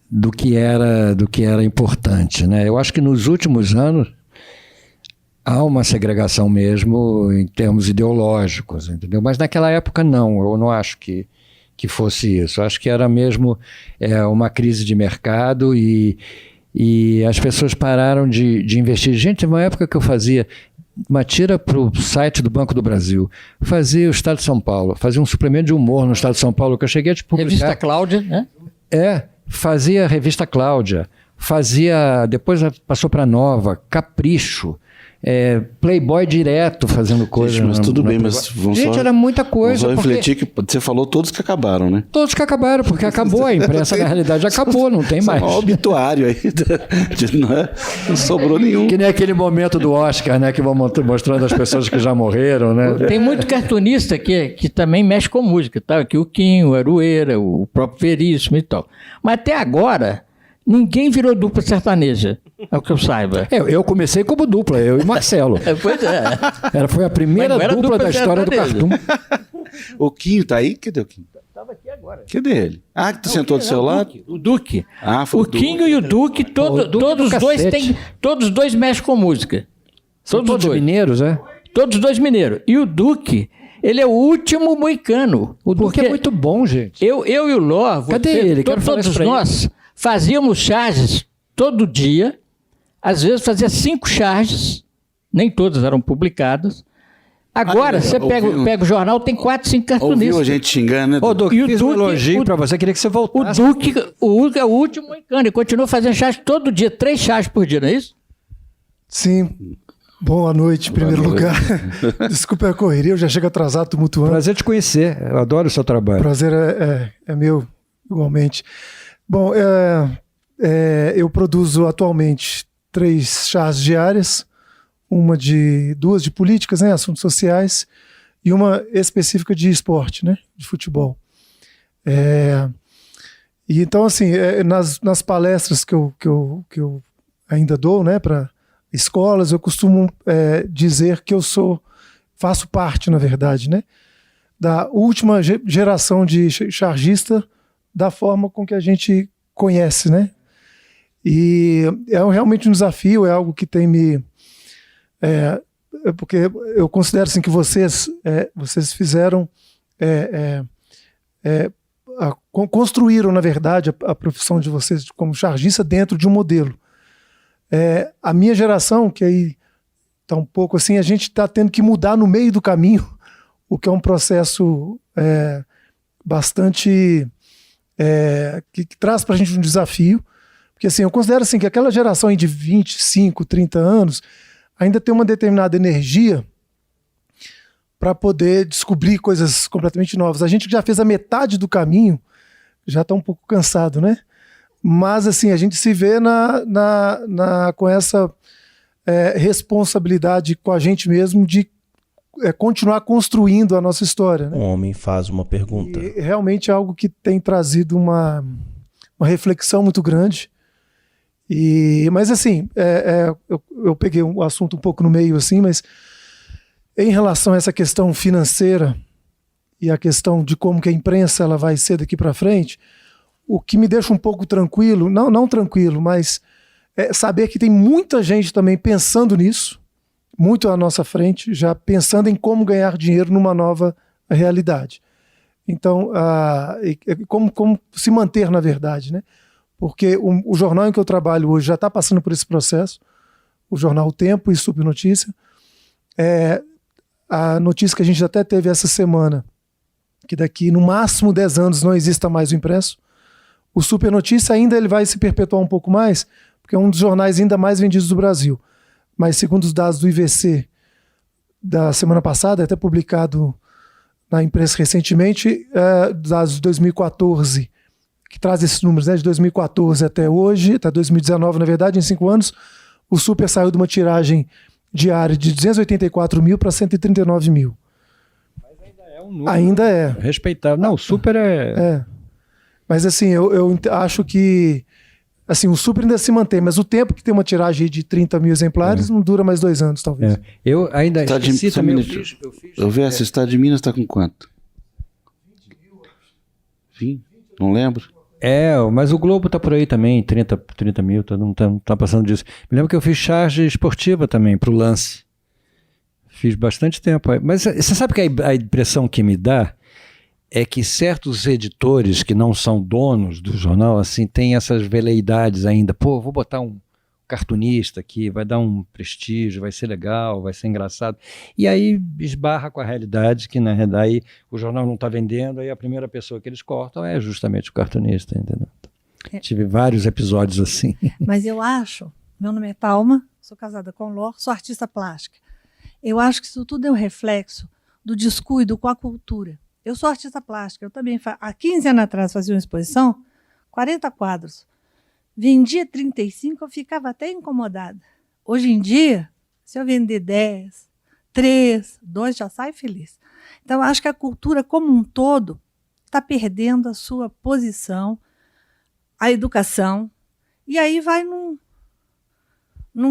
C: do que era importante, né? Eu acho que nos últimos anos há uma segregação mesmo em termos ideológicos, entendeu? Mas naquela época não, eu não acho que fosse isso. Eu acho que era mesmo uma crise de mercado e as pessoas pararam de investir. Gente, teve uma época que eu fazia uma tira para o site do Banco do Brasil, fazia o Estado de São Paulo, fazia um suplemento de humor no Estado de São Paulo, que eu cheguei a publicar.
D: Revista Cláudia, né?
C: Fazia a Revista Cláudia, depois passou para Nova, Capricho, Playboy direto fazendo coisa.
B: Gente, mas tudo bem, mas vamos
C: Gente, era muita coisa.
B: Vamos só refletir que você falou todos que acabaram, né?
C: Todos que acabaram, porque acabou a imprensa, na realidade acabou, não tem mais.
B: Um obituário aí, não sobrou nenhum.
C: Que nem aquele momento do Oscar, né, que vão mostrando as pessoas que já morreram, né?
D: Tem muito cartunista que também mexe com música, tá? Aqui o Quinho, o Aroeira, o próprio Veríssimo e tal. Mas até agora, ninguém virou dupla sertaneja, é o que eu saiba.
C: Eu comecei como dupla, eu e Marcelo.
D: Pois é.
C: Foi a primeira dupla da história do cartoon.
B: O Quinho tá aí? Cadê o Quinho?
D: Estava aqui agora.
B: Cadê ele? Que tu sentou do seu lado?
D: O Duque.
B: Foi
D: o Quinho e o Duque, todos dois mexem com música.
C: Todos mineiros,
D: Todos dois mineiros. E o Duque, ele é o último moicano.
C: O Duque é muito bom, gente.
D: Eu e o Ló,
C: cadê ele?
D: Todos nós fazíamos charges todo dia. Às vezes fazia 5 charges, nem todas eram publicadas. Agora, você pega o jornal, tem 4, 5 cartunistas.
B: Ouviu a gente xingando, né?
C: Duque, fiz um elogio para você, queria que você voltasse.
D: O Duque é o último moicano, ele continua fazendo charges todo dia, 3 charges por dia, não é isso?
E: Sim. Boa noite, em primeiro lugar. Desculpa a correria, eu já chego atrasado, tumultuando.
C: Prazer te conhecer, eu adoro o seu trabalho.
E: Prazer é meu, igualmente. Bom, eu produzo atualmente 3 charges diárias, duas de políticas, né, assuntos sociais, e uma específica de esporte, né, de futebol. E então, assim, nas palestras que eu ainda dou, né, para escolas, eu costumo dizer que faço parte, na verdade, né, da última geração de chargista da forma com que a gente conhece, né? E é realmente um desafio, é algo que tem me... porque eu considero assim, que vocês fizeram... construíram, na verdade, a profissão de vocês como chargista dentro de um modelo. A minha geração, que aí está um pouco assim, a gente está tendo que mudar no meio do caminho, o que é um processo bastante... que traz para a gente um desafio. Porque assim, eu considero assim, que aquela geração aí de 25, 30 anos ainda tem uma determinada energia para poder descobrir coisas completamente novas. A gente já fez a metade do caminho, já está um pouco cansado, né? Mas assim, a gente se vê com essa responsabilidade com a gente mesmo de continuar construindo a nossa história, né?
A: Um homem faz uma pergunta.
E: E realmente é algo que tem trazido uma reflexão muito grande. Mas assim, eu peguei um assunto um pouco no meio, assim, mas em relação a essa questão financeira e a questão de como que a imprensa ela vai ser daqui para frente, o que me deixa um pouco tranquilo, não tranquilo, mas saber que tem muita gente também pensando nisso, muito à nossa frente, já pensando em como ganhar dinheiro numa nova realidade. Então, como se manter na verdade, né? Porque o jornal em que eu trabalho hoje já está passando por esse processo, o jornal O Tempo e Super Notícia. A notícia que a gente até teve essa semana, que daqui no máximo 10 anos não exista mais o impresso. O Super Notícia ainda ele vai se perpetuar um pouco mais, porque é um dos jornais ainda mais vendidos do Brasil. Mas segundo os dados do IVC da semana passada, até publicado na imprensa recentemente, dados de 2014, que traz esses números, né, de 2014 até hoje, até 2019, na verdade, em 5 anos, o Super saiu de uma tiragem diária de 284 mil para 139 mil.
C: Mas ainda é um número.
E: Ainda é.
C: Respeitável. Não, o Super é...
E: Mas assim, eu acho que assim, o Super ainda se mantém, mas o Tempo, que tem uma tiragem de 30 mil exemplares, não dura mais 2 anos, talvez.
C: Eu ainda esqueci também.
B: Eu vi esse Estado de Minas está com quanto? 20? Não lembro.
C: Mas o Globo tá por aí também, 30 mil, não tá passando disso. Me lembro que eu fiz charge esportiva também, pro Lance. Fiz bastante tempo. Mas você sabe que a impressão que me dá é que certos editores que não são donos do jornal, assim, têm essas veleidades ainda. Pô, vou botar um cartunista aqui, vai dar um prestígio, vai ser legal, vai ser engraçado. E aí esbarra com a realidade que, na realidade, o jornal não está vendendo, aí a primeira pessoa que eles cortam é justamente o cartunista, entendeu? Tive vários episódios assim.
F: Mas eu acho, meu nome é Palma, sou casada com o Lor, sou artista plástica. Eu acho que isso tudo é um reflexo do descuido com a cultura. Eu sou artista plástica, eu também, há 15 anos atrás, fazia uma exposição, 40 quadros. Vendia 35, eu ficava até incomodada. Hoje em dia, se eu vender 10, 3, 2, já sai feliz. Então, eu acho que a cultura como um todo está perdendo a sua posição, a educação, e aí vai num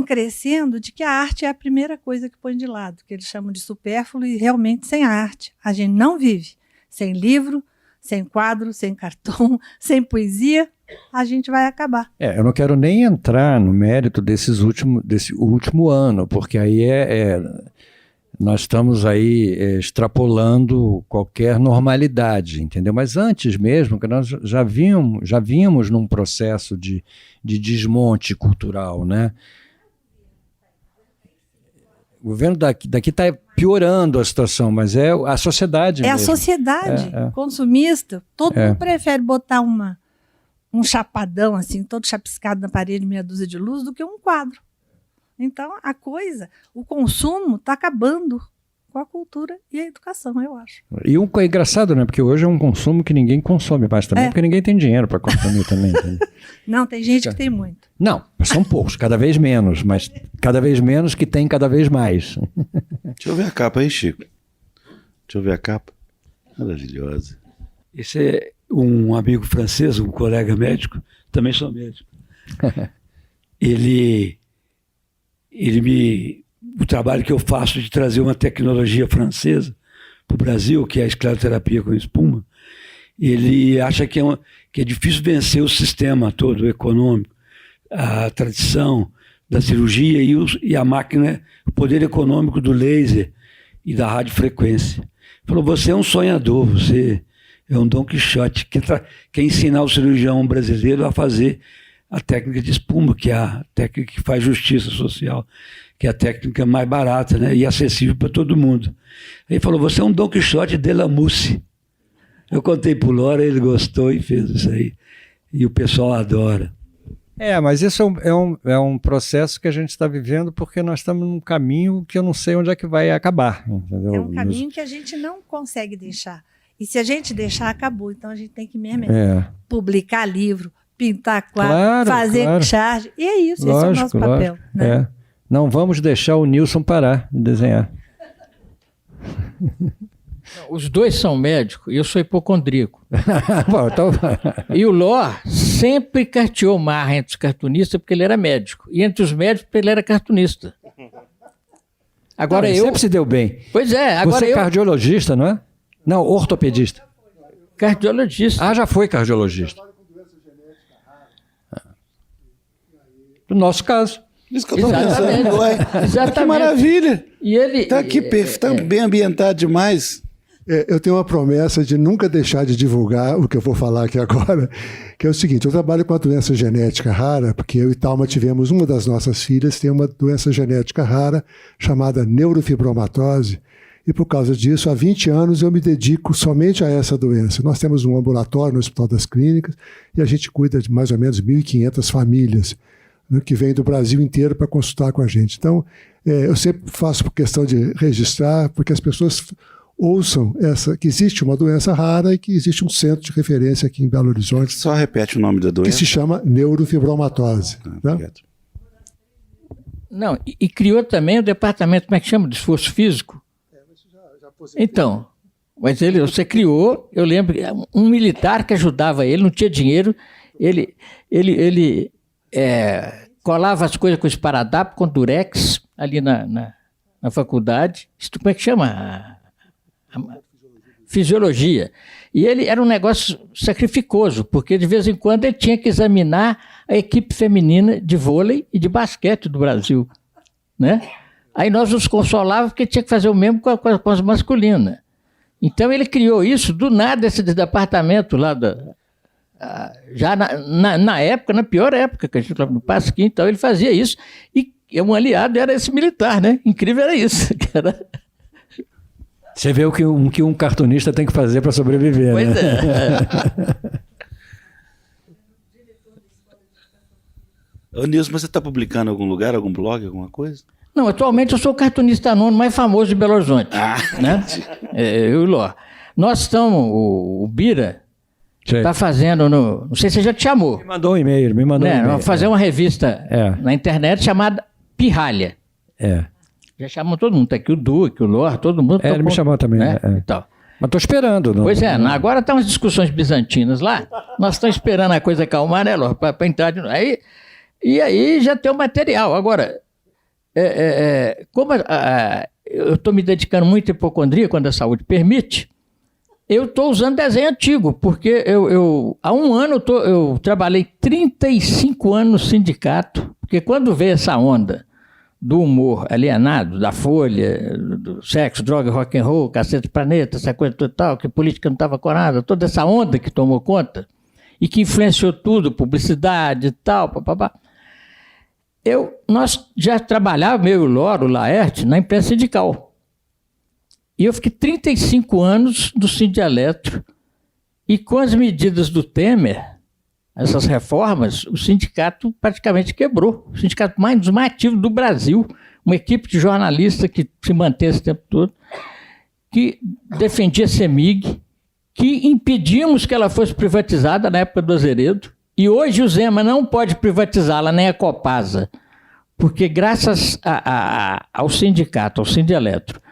F: crescendo de que a arte é a primeira coisa que põe de lado, que eles chamam de supérfluo, e realmente sem a arte a gente não vive. Sem livro, sem quadro, sem cartão, sem poesia, a gente vai acabar.
C: Eu não quero nem entrar no mérito desse último ano, porque aí nós estamos aí extrapolando qualquer normalidade, entendeu? Mas antes mesmo, que nós já vínhamos num processo de desmonte cultural, né? O governo daqui está piorando a situação, mas é a sociedade mesmo.
F: A sociedade consumista. Todo mundo prefere botar um chapadão, assim, todo chapiscado na parede, meia dúzia de luz, do que um quadro. Então, o consumo está acabando com a cultura e a educação, eu acho.
C: E é engraçado, né? Porque hoje é um consumo que ninguém consome mais também, porque ninguém tem dinheiro para consumir também.
F: Não, tem gente que tem muito.
C: Não, são poucos, cada vez menos, mas cada vez menos que tem cada vez mais.
B: Deixa eu ver a capa aí, Chico. Deixa eu ver a capa. Maravilhosa.
G: Esse é um amigo francês, um colega médico, também sou médico. O trabalho que eu faço de trazer uma tecnologia francesa para o Brasil, que é a escleroterapia com espuma, ele acha que é difícil vencer o sistema todo econômico, a tradição da cirurgia e a máquina, o poder econômico do laser e da radiofrequência. Falou, você é um sonhador, você é um Dom Quixote, que quer ensinar o cirurgião brasileiro a fazer a técnica de espuma, que é a técnica que faz justiça social, que é a técnica mais barata, né, e acessível para todo mundo. Ele falou, você é um Dom Quixote de la mousse. Eu contei para o Lora, ele gostou e fez isso aí. E o pessoal adora.
C: Mas isso é um processo que a gente está vivendo porque nós estamos num caminho que eu não sei onde é que vai acabar. Entendeu?
F: É um caminho que a gente não consegue deixar. E se a gente deixar, acabou. Então a gente tem que mesmo publicar livro, pintar quadro, fazer charge. E é isso, lógico, esse é o nosso papel. Né?
C: Não vamos deixar o Nilson parar de desenhar.
D: Os dois são médicos e eu sou hipocondríaco.
C: Bom, então...
D: E o Lor sempre carteou marra entre os cartunistas porque ele era médico. E entre os médicos porque ele era cartunista. Agora
C: ele sempre se deu bem.
D: Pois é. Agora
C: você é cardiologista, não é? Não, ortopedista.
D: Cardiologista.
C: Ah, já foi cardiologista. No nosso caso.
B: Isso que eu estou pensando. Ué, exatamente. Que maravilha.
D: E ele
B: está aqui tá bem ambientado demais.
H: Eu tenho uma promessa de nunca deixar de divulgar o que eu vou falar aqui agora, que é o seguinte: eu trabalho com uma doença genética rara, porque eu e Thalma tivemos, uma das nossas filhas tem uma doença genética rara chamada neurofibromatose, e por causa disso, há 20 anos eu me dedico somente a essa doença. Nós temos um ambulatório no Hospital das Clínicas e a gente cuida de mais ou menos 1.500 famílias, né, que vêm do Brasil inteiro para consultar com a gente. Então, eu sempre faço por questão de registrar, porque as pessoas ouçam que existe uma doença rara e que existe um centro de referência aqui em Belo Horizonte.
B: Só repete o nome da doença.
H: Que se chama neurofibromatose. Né?
D: Não, e criou também o departamento, como é que chama? De esforço físico? Então, mas você criou, eu lembro, um militar que ajudava ele, não tinha dinheiro, ele colava as coisas com esparadrapo, com durex, ali na faculdade. Como é que chama? Fisiologia. E ele era um negócio sacrificoso, porque de vez em quando ele tinha que examinar a equipe feminina de vôlei e de basquete do Brasil, né? Aí nós nos consolávamos porque tinha que fazer o mesmo com as masculinas. Então ele criou isso do nada, esse departamento lá já na época, na pior época que a gente estava no Pasquim, então ele fazia isso, e um aliado era esse militar, né? Incrível era isso.
C: Você vê o que um cartunista tem que fazer para sobreviver.
D: Pois
C: né?
B: Ô Nilson, mas você está publicando em algum lugar, algum blog, alguma coisa?
D: Não, atualmente eu sou o cartunista anônimo mais famoso de Belo Horizonte. Né? Eu e o Ló. Nós estamos, o Bira está fazendo, não sei se você já te chamou.
C: Me mandou um e-mail,
D: Vamos fazer uma revista na internet chamada Pirralha. Já chamou todo mundo, tá aqui o Du, aqui o Ló, todo mundo.
C: Ele me chamou também.
D: Né? Então.
C: Mas estou esperando.
D: Pois é, agora estão as discussões bizantinas lá, nós estamos esperando a coisa acalmar, né, Ló, para entrar de novo. E aí já tem o material. Agora, como eu estou me dedicando muito à hipocondria, quando a saúde permite, eu estou usando desenho antigo, porque há um ano eu trabalhei 35 anos no sindicato, porque quando veio essa onda do humor alienado, da Folha, do sexo, droga, rock and roll, Cacete Planeta, essa coisa total, que a política não estava com nada, toda essa onda que tomou conta e que influenciou tudo, publicidade e tal, papapá. Nós já trabalhávamos, eu e o Loro, o Laerte, na imprensa sindical. E eu fiquei 35 anos do Sindialetro. E com as medidas do Temer, essas reformas, o sindicato praticamente quebrou. O sindicato mais ativo do Brasil, uma equipe de jornalistas que se manteve esse tempo todo, que defendia a CEMIG, que impedimos que ela fosse privatizada na época do Azeredo. E hoje o Zema não pode privatizá-la, nem a Copasa, porque graças ao sindicato, ao Sindialetro,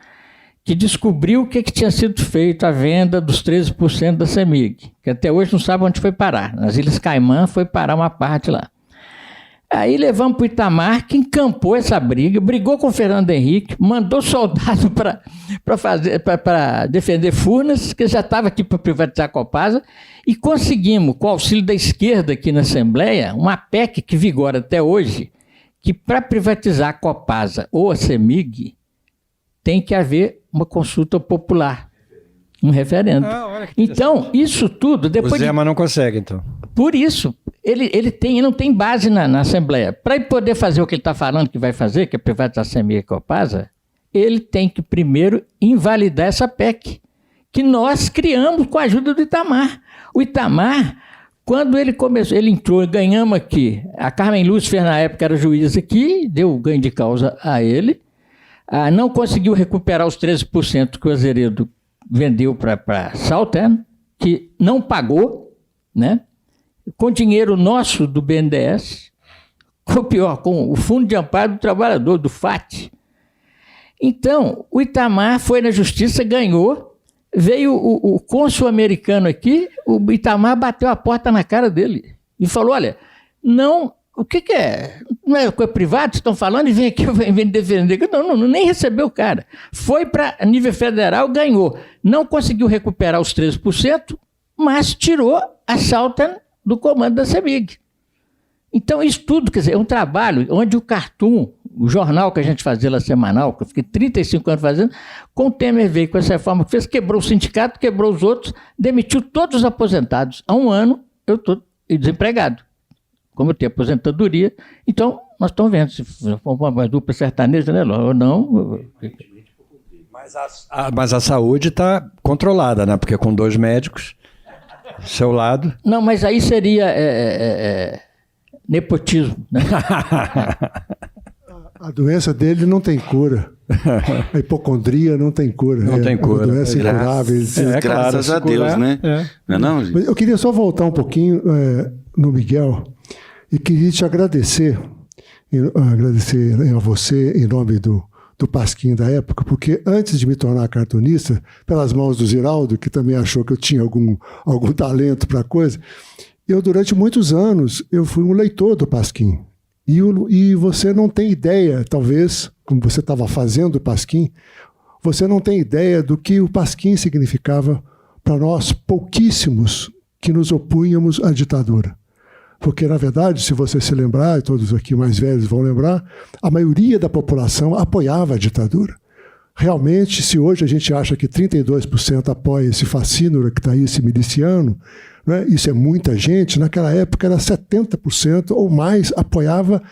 D: que descobriu o que tinha sido feito a venda dos 13% da CEMIG, que até hoje não sabe onde foi parar. Nas Ilhas Caimã foi parar uma parte lá. Aí levamos para o Itamar, que encampou essa briga, brigou com o Fernando Henrique, mandou soldado para defender Furnas, que já estava aqui para privatizar a Copasa, e conseguimos, com o auxílio da esquerda aqui na Assembleia, uma PEC que vigora até hoje, que para privatizar a Copasa ou a CEMIG, tem que haver uma consulta popular, um referendo. Então, isso tudo... Depois
C: o Zema não consegue, então.
D: Por isso, ele não tem base na Assembleia. Para ele poder fazer o que ele está falando que vai fazer, que é privatizar a CEMIG e a Copasa, ele tem que primeiro invalidar essa PEC, que nós criamos com a ajuda do Itamar. O Itamar, quando ele começou, ele entrou, ganhamos aqui. A Carmen Lúcifer, na época, era juiz aqui, deu ganho de causa a ele. Não conseguiu recuperar os 13% que o Azeredo vendeu para Salterno, que não pagou, né? Com dinheiro nosso do BNDES, ou pior, com o Fundo de Amparo do Trabalhador, do FAT. Então, o Itamar foi na justiça, ganhou, veio o cônsul americano aqui, o Itamar bateu a porta na cara dele e falou, olha, não, o que é? Não é coisa privada, estão falando e vem aqui, vem defender. Não, nem recebeu o cara. Foi para nível federal, ganhou. Não conseguiu recuperar os 13%, mas tirou a Southern do comando da CEMIG. Então, isso tudo, quer dizer, é um trabalho onde o Cartoon, o jornal que a gente fazia lá semanal, que eu fiquei 35 anos fazendo, com o Temer veio com essa reforma que fez, quebrou o sindicato, quebrou os outros, demitiu todos os aposentados. Há um ano eu estou desempregado. Como eu tenho aposentadoria, então nós estamos vendo se for uma dupla sertaneja, né, ou não.
C: Mas a saúde está controlada, né? Porque com 2 médicos do seu lado.
D: Não, mas aí seria nepotismo, né?
H: A doença dele não tem cura. A hipocondria não tem cura.
C: Não tem cura.
H: É uma doença incurável.
B: Graças a Deus, né? Não,
H: mas eu queria só voltar um pouquinho no Miguel e queria te agradecer a você em nome do Pasquim da época, porque antes de me tornar cartunista, pelas mãos do Ziraldo, que também achou que eu tinha algum talento para a coisa, eu durante muitos anos eu fui um leitor do Pasquim. E você não tem ideia, talvez, como você estava fazendo o Pasquim, você não tem ideia do que o Pasquim significava para nós pouquíssimos que nos opunhamos à ditadura. Porque, na verdade, se você se lembrar, e todos aqui mais velhos vão lembrar, a maioria da população apoiava a ditadura. Realmente, se hoje a gente acha que 32% apoia esse facínora que está aí, esse miliciano, né, isso é muita gente, naquela época era 70% ou mais apoiava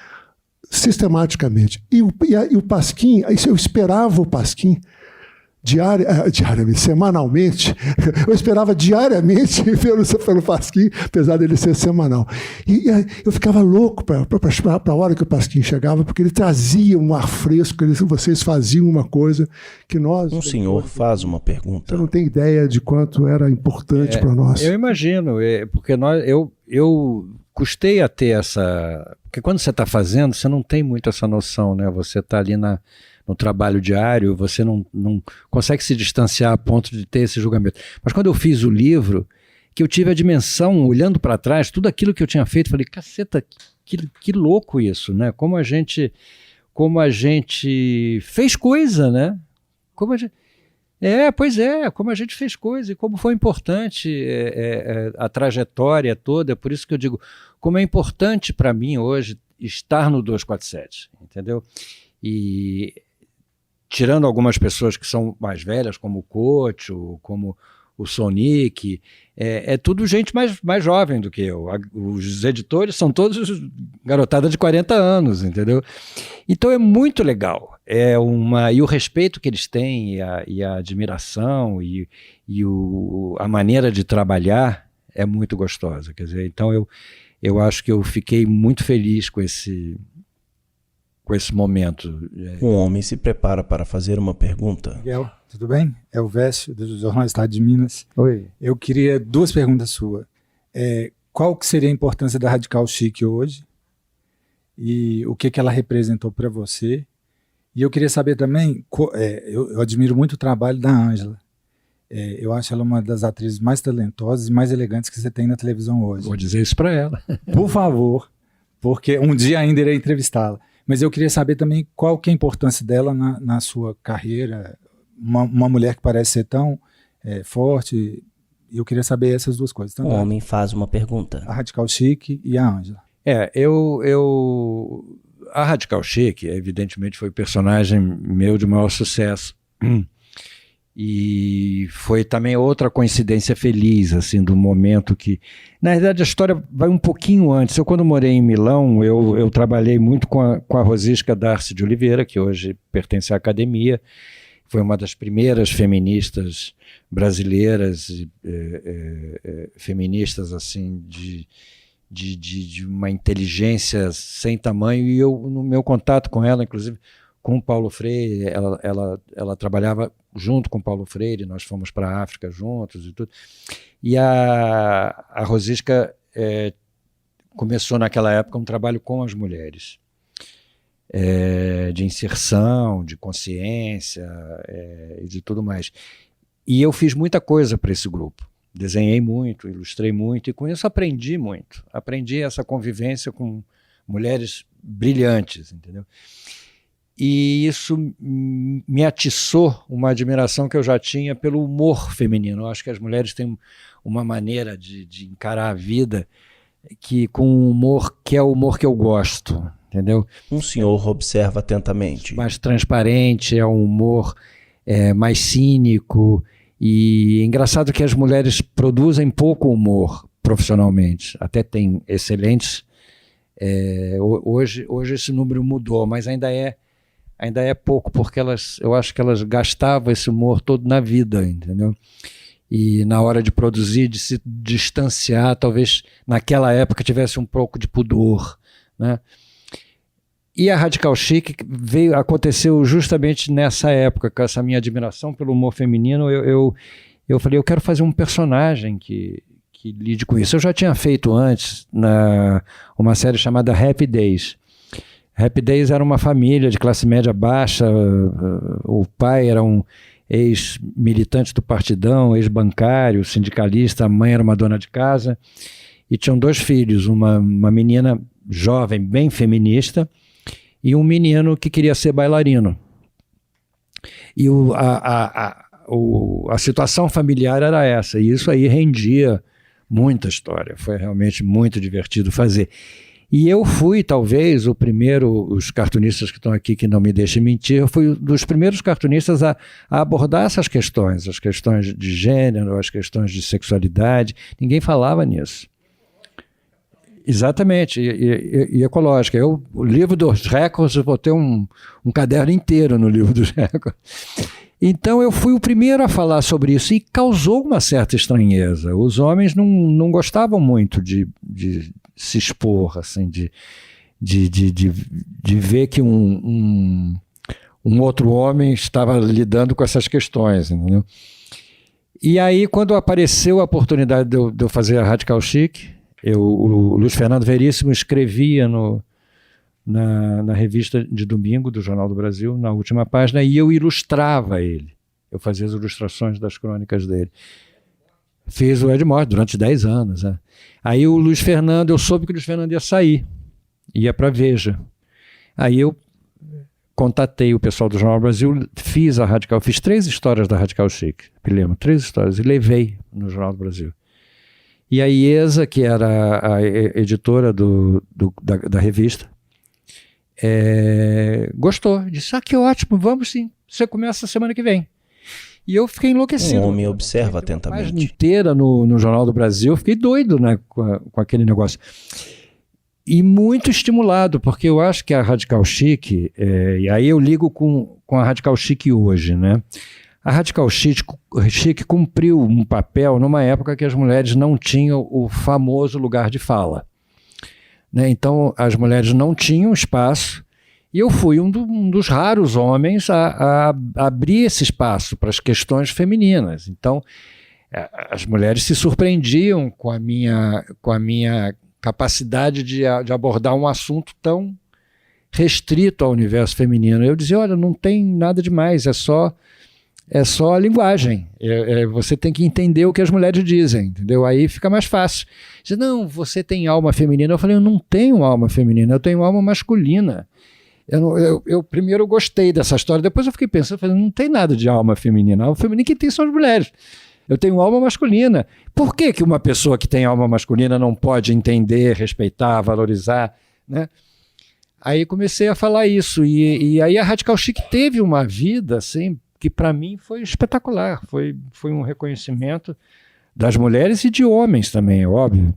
H: sistematicamente. E o Pasquim, eu esperava o Pasquim diariamente, semanalmente, eu esperava diariamente pelo Pasquim, apesar dele ser semanal. E eu ficava louco para a hora que o Pasquim chegava, porque ele trazia um ar fresco, vocês faziam uma coisa que nós...
A: Um senhor faz uma pergunta.
H: Você não tem ideia de quanto era importante para nós.
C: Eu imagino, porque eu custei a ter essa... Porque quando você está fazendo, você não tem muito essa noção, né? Você está ali no trabalho diário, você não consegue se distanciar a ponto de ter esse julgamento. Mas quando eu fiz o livro, que eu tive a dimensão, olhando para trás, tudo aquilo que eu tinha feito, falei, caceta, que louco isso, né? Como a gente fez coisa, né? Como a gente fez coisa e como foi importante a trajetória toda. É por isso que eu digo, como é importante para mim hoje estar no 247, entendeu? E tirando algumas pessoas que são mais velhas, como o Couto, como o Sonic, é tudo gente mais jovem do que eu. Os editores são todos garotada de 40 anos, entendeu? Então é muito legal. E o respeito que eles têm, e a admiração, e a maneira de trabalhar é muito gostosa. Quer dizer, então eu acho que eu fiquei muito feliz com esse momento.
A: Um homem se prepara para fazer uma pergunta.
I: Miguel, tudo bem? É o Vécio, do Jornal Estado de Minas.
C: Oi.
I: Eu queria 2 perguntas suas. Qual que seria a importância da Radical Chic hoje? E o que ela representou para você? E eu queria saber também, eu admiro muito o trabalho da Ângela. Eu acho ela uma das atrizes mais talentosas e mais elegantes que você tem na televisão hoje.
C: Vou dizer isso para ela.
I: Por favor, porque um dia ainda irei entrevistá-la. Mas eu queria saber também qual que é a importância dela na sua carreira. Uma mulher que parece ser tão forte. Eu queria saber essas 2 coisas.
J: Um homem faz uma pergunta.
I: A Radical Chic e a Ângela.
C: A Radical Chic, evidentemente, foi o personagem meu de maior sucesso. E foi também outra coincidência feliz, assim, do momento que... Na verdade, a história vai um pouquinho antes. Quando morei em Milão, eu trabalhei muito com a Rosisca Darcy de Oliveira, que hoje pertence à Academia. Foi uma das primeiras feministas brasileiras, feministas, assim, de uma inteligência sem tamanho. E eu, no meu contato com ela, inclusive, com o Paulo Freire, ela trabalhava junto com o Paulo Freire, nós fomos para a África juntos e tudo. E a Rosisca começou naquela época um trabalho com as mulheres, de inserção, de consciência e de tudo mais. E eu fiz muita coisa para esse grupo. Desenhei muito, ilustrei muito, e com isso aprendi muito. Aprendi essa convivência com mulheres brilhantes, entendeu? E isso me atiçou uma admiração que eu já tinha pelo humor feminino. Eu acho que as mulheres têm uma maneira de encarar a vida com um humor que é o humor que eu gosto, entendeu?
A: Um senhor observa atentamente.
C: Mais transparente, é um humor mais cínico. E é engraçado que as mulheres produzem pouco humor profissionalmente. Até tem excelentes. Hoje esse número mudou, mas ainda é pouco, porque eu acho que elas gastavam esse humor todo na vida, entendeu? E na hora de produzir, de se distanciar, talvez naquela época tivesse um pouco de pudor, né? E a Radical Chic aconteceu justamente nessa época, com essa minha admiração pelo humor feminino. Eu falei, eu quero fazer um personagem que lide com isso. Eu já tinha feito antes uma série chamada Happy Days. Happy Days era uma família de classe média baixa. O pai era um ex-militante do Partidão, ex-bancário, sindicalista. A mãe era uma dona de casa. E tinham 2 filhos, uma menina jovem, bem feminista, e um menino que queria ser bailarino. E a situação familiar era essa, e isso aí rendia muita história. Foi realmente muito divertido fazer. E eu fui, talvez, os cartunistas que estão aqui, que não me deixem mentir, eu fui um dos primeiros cartunistas a abordar essas questões, as questões de gênero, as questões de sexualidade. Ninguém falava nisso. Exatamente, e ecológica. O livro dos recordes, eu vou ter um caderno inteiro no livro dos recordes. Então eu fui o primeiro a falar sobre isso e causou uma certa estranheza. Os homens não gostavam muito de se expor, assim, de ver que um outro homem estava lidando com essas questões, entendeu? E aí, quando apareceu a oportunidade de eu fazer a Radical Chic, o Luiz Fernando Veríssimo escrevia na revista de domingo do Jornal do Brasil, na última página, e eu ilustrava ele. Eu fazia as ilustrações das crônicas dele. Fiz o Ed Morte durante 10 anos. Né? Aí o Luiz Fernando, eu soube que o Luiz Fernando ia sair, ia para Veja. Aí eu contatei o pessoal do Jornal do Brasil, fiz 3 histórias da Radical Chic, me lembro, 3 histórias, e levei no Jornal do Brasil. E a IESA, que era a editora da revista, gostou, disse, que ótimo, vamos sim, você começa semana que vem. E eu fiquei enlouquecido.
A: Um homem observa atentamente.
C: A página inteira no Jornal do Brasil, eu fiquei doido, né, com aquele negócio. E muito estimulado, porque eu acho que a Radical Chic, e aí eu ligo com a Radical Chic hoje, né? A Radical Chic cumpriu um papel numa época que as mulheres não tinham o famoso lugar de fala. Né? Então, as mulheres não tinham espaço, e eu fui um dos raros homens a abrir esse espaço para as questões femininas. Então, as mulheres se surpreendiam com a minha capacidade de abordar um assunto tão restrito ao universo feminino. Eu dizia, olha, não tem nada demais, é só a linguagem. Você tem que entender o que as mulheres dizem, entendeu? Aí fica mais fácil. Diz, não, você tem alma feminina. Eu falei, eu não tenho alma feminina, eu tenho alma masculina. Eu primeiro gostei dessa história, depois eu fiquei pensando, não tem nada de alma feminina. A alma feminina que tem são as mulheres. Eu tenho alma masculina. Por que uma pessoa que tem alma masculina não pode entender, respeitar, valorizar, né? Aí comecei a falar isso. E aí a Radical Chic teve uma vida, assim, que para mim foi espetacular. Foi um reconhecimento das mulheres e de homens também, é óbvio.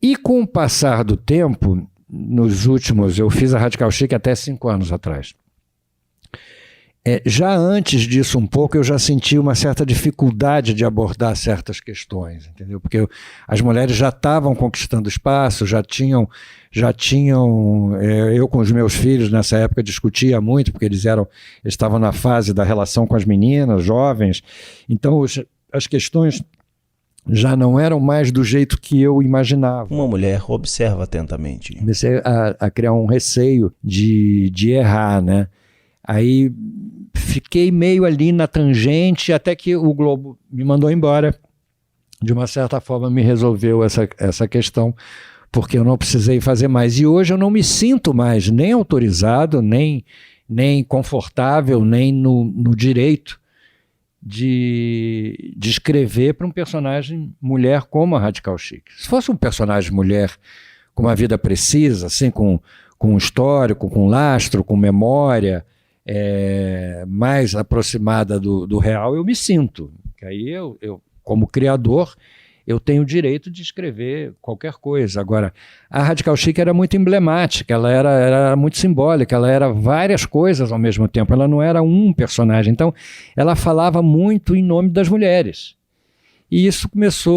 C: E com o passar do tempo, eu fiz a Radical Chic até 5 anos atrás. Já antes disso um pouco, eu já senti uma certa dificuldade de abordar certas questões, entendeu? Porque as mulheres já estavam conquistando espaço, já tinham eu com os meus filhos nessa época discutia muito, porque eles estavam na fase da relação com as meninas, jovens, então as questões já não eram mais do jeito que eu imaginava.
A: Uma mulher observa atentamente.
C: Comecei a criar um receio de errar, né? Aí fiquei meio ali na tangente, até que o Globo me mandou embora. De uma certa forma me resolveu essa questão, porque eu não precisei fazer mais. E hoje eu não me sinto mais nem autorizado, nem confortável, nem no direito de escrever para um personagem mulher como a Radical Chic. Se fosse um personagem mulher com uma vida precisa, assim, com um histórico, com lastro, com memória, mais aproximada do real, eu me sinto. Aí eu como criador, eu tenho o direito de escrever qualquer coisa. Agora, a Radical Chic era muito emblemática, ela era muito simbólica, ela era várias coisas ao mesmo tempo, ela não era um personagem. Então, ela falava muito em nome das mulheres. E isso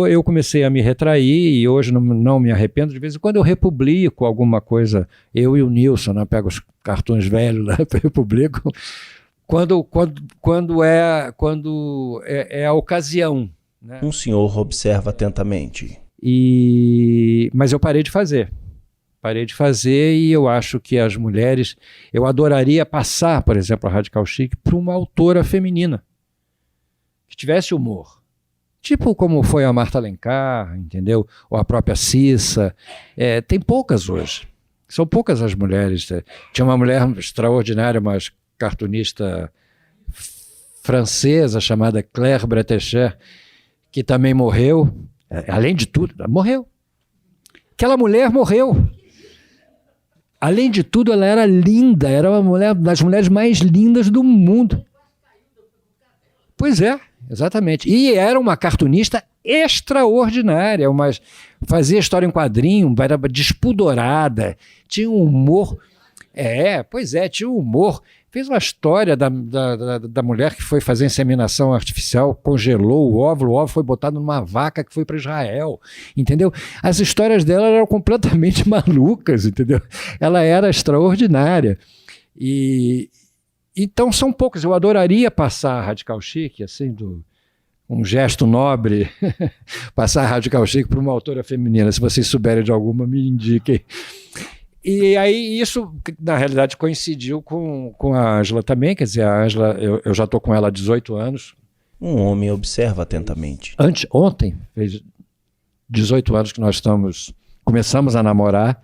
C: eu comecei a me retrair, e hoje não me arrependo. De vez em quando eu republico alguma coisa, eu e o Nilson, né, pego os cartões velhos lá, republico, quando é a ocasião. Né?
A: Um senhor observa atentamente.
C: Mas eu parei de fazer. E eu acho que as mulheres... Eu adoraria passar, por exemplo, a Radical Chic para uma autora feminina que tivesse humor. Tipo como foi a Marta Alencar, entendeu? Ou a própria Cissa. Tem poucas hoje. São poucas as mulheres. Tinha uma mulher extraordinária, uma cartunista francesa chamada Claire Bretécher, que também morreu, além de tudo, morreu. Aquela mulher morreu. Além de tudo, ela era linda, era uma das mulheres mais lindas do mundo. Pois é, exatamente. E era uma cartunista extraordinária, fazia história em quadrinho, era despudorada, tinha um humor... tinha um humor... Fez uma história da mulher que foi fazer inseminação artificial, congelou o óvulo foi botado numa vaca que foi para Israel, entendeu? As histórias dela eram completamente malucas, entendeu? Ela era extraordinária. Então são poucas. Eu adoraria passar a Radical Chic, assim, um gesto nobre, passar a Radical Chic para uma autora feminina. Se vocês souberem de alguma, me indiquem. E aí isso, na realidade, coincidiu com a Ângela também, quer dizer, a Ângela, eu já estou com ela há 18 anos.
A: Um homem observa atentamente.
C: Ontem, fez 18 anos que nós começamos a namorar,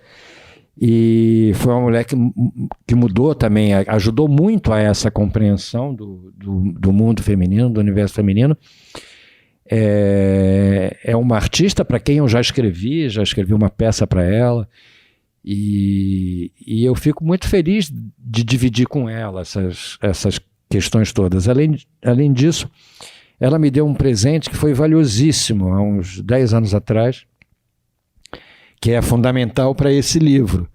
C: e foi uma mulher que mudou também, ajudou muito a essa compreensão do mundo feminino, do universo feminino. É uma artista para quem eu já escrevi uma peça para ela. E eu fico muito feliz de dividir com ela essas questões todas. Além disso, ela me deu um presente que foi valiosíssimo há uns 10 anos atrás, que é fundamental para esse livro.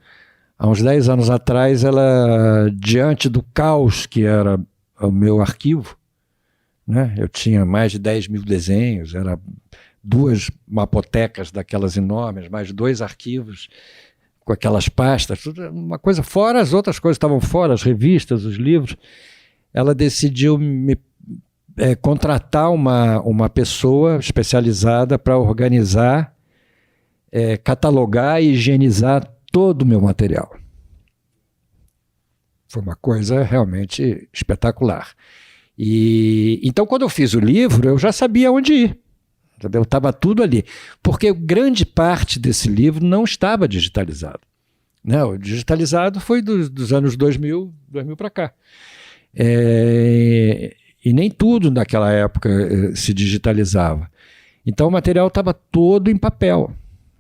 C: Há uns 10 anos atrás, ela, diante do caos que era o meu arquivo, né? Eu tinha mais de 10 mil desenhos, era 2 mapotecas daquelas enormes, mais 2 arquivos, com aquelas pastas, tudo, uma coisa fora, as outras coisas estavam fora, as revistas, os livros. Ela decidiu contratar uma pessoa especializada para organizar, catalogar e higienizar todo o meu material. Foi uma coisa realmente espetacular. Então, quando eu fiz o livro, eu já sabia onde ir. Estava tudo ali, porque grande parte desse livro não estava digitalizado. O digitalizado foi dos anos 2000 para cá. E nem tudo naquela época se digitalizava. Então o material estava todo em papel.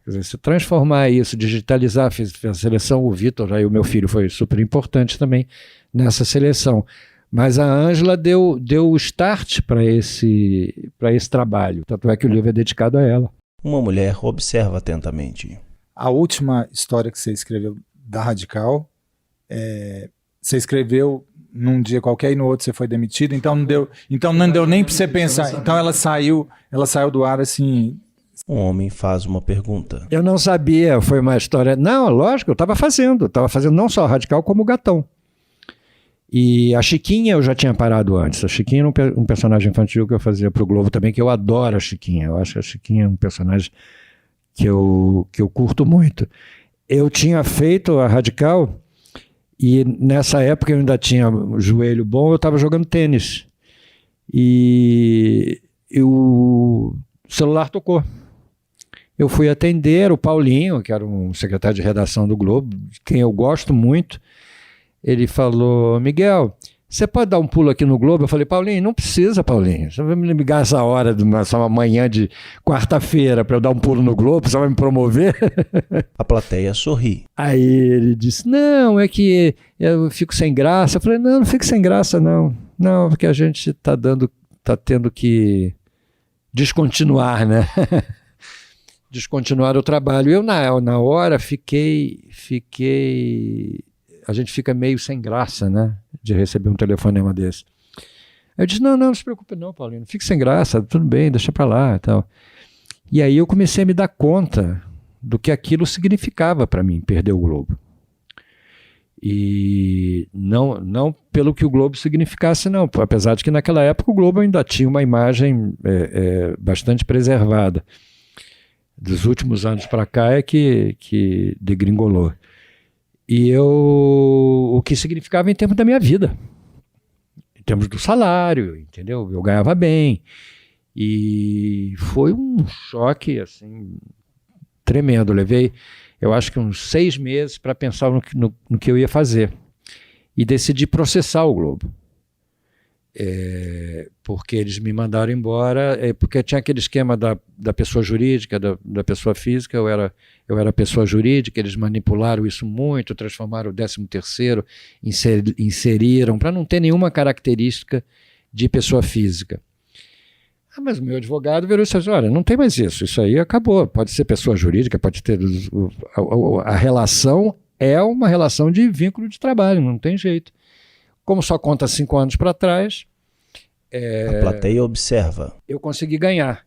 C: Quer dizer, se transformar isso, digitalizar, fiz a seleção, o Vitor, aí o meu filho, foi super importante também nessa seleção. Mas a Ângela deu o start para esse trabalho. Tanto é que o livro é dedicado a ela.
A: Uma mulher observa atentamente.
I: A última história que você escreveu da Radical, você escreveu num dia qualquer e no outro você foi demitido, então não deu nem para você pensar. Então ela saiu do ar assim...
A: Um homem faz uma pergunta.
C: Eu não sabia, foi uma história... Não, lógico, eu estava fazendo não só a Radical, como o Gatão. E a Chiquinha eu já tinha parado antes. A Chiquinha era um personagem infantil que eu fazia para o Globo também, que eu adoro a Chiquinha. Eu acho que a Chiquinha é um personagem que eu curto muito. Eu tinha feito a Radical E nessa época eu ainda tinha o joelho bom, eu estava jogando tênis. E o celular tocou. Eu fui atender o Paulinho, que era um secretário de redação do Globo, de quem eu gosto muito. Ele falou: Miguel, você pode dar um pulo aqui no Globo? Eu falei: Paulinho, não precisa, Paulinho. Você vai me ligar essa hora, essa manhã de quarta-feira, para eu dar um pulo no Globo? Você vai me promover?
A: A plateia sorri.
C: Aí ele disse: não, é que eu fico sem graça. Eu falei: não fico sem graça, não. Não, porque a gente tá tendo que descontinuar, né? Descontinuar o trabalho. Eu, na hora, fiquei... A gente fica meio sem graça, né? De receber um telefonema desse. Eu disse: não se preocupe não, Paulinho. Não fique sem graça, tudo bem, deixa pra lá e tal. E aí eu comecei a me dar conta do que aquilo significava para mim, perder o Globo. E não pelo que o Globo significasse, não. Apesar de que naquela época o Globo ainda tinha uma imagem bastante preservada. Dos últimos anos para cá é que degringolou. E o que significava em termos da minha vida. Em termos do salário, entendeu? Eu ganhava bem. E foi um choque, assim, tremendo. Eu levei, eu acho que uns 6 meses para pensar no que eu ia fazer. E decidi processar o Globo. Porque eles me mandaram embora, porque tinha aquele esquema da pessoa jurídica, da pessoa física. Eu era pessoa jurídica, eles manipularam isso muito, transformaram o 13º, inseriram, para não ter nenhuma característica de pessoa física. Mas o meu advogado virou e disse: olha, não tem mais isso aí acabou, pode ser pessoa jurídica, pode ter... A relação é uma relação de vínculo de trabalho, não tem jeito. Como só conta 5 anos para trás...
A: A plateia observa.
C: Eu consegui ganhar.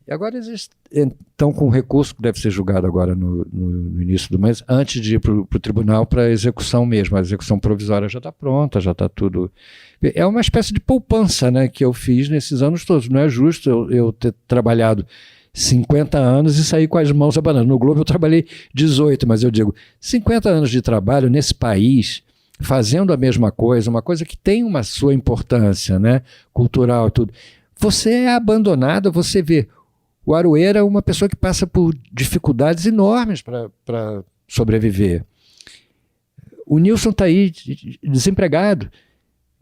C: E agora eles estão com um recurso que deve ser julgado agora no início do mês, antes de ir para o tribunal para execução mesmo. A execução provisória já está pronta, já está tudo... É uma espécie de poupança, né, que eu fiz nesses anos todos. Não é justo eu ter trabalhado 50 anos e sair com as mãos abanando. No Globo eu trabalhei 18, mas eu digo, 50 anos de trabalho nesse país... fazendo a mesma coisa, uma coisa que tem uma sua importância, né, cultural e tudo. Você é abandonado, você vê. O Aroeira é uma pessoa que passa por dificuldades enormes para sobreviver. O Nilson está aí desempregado.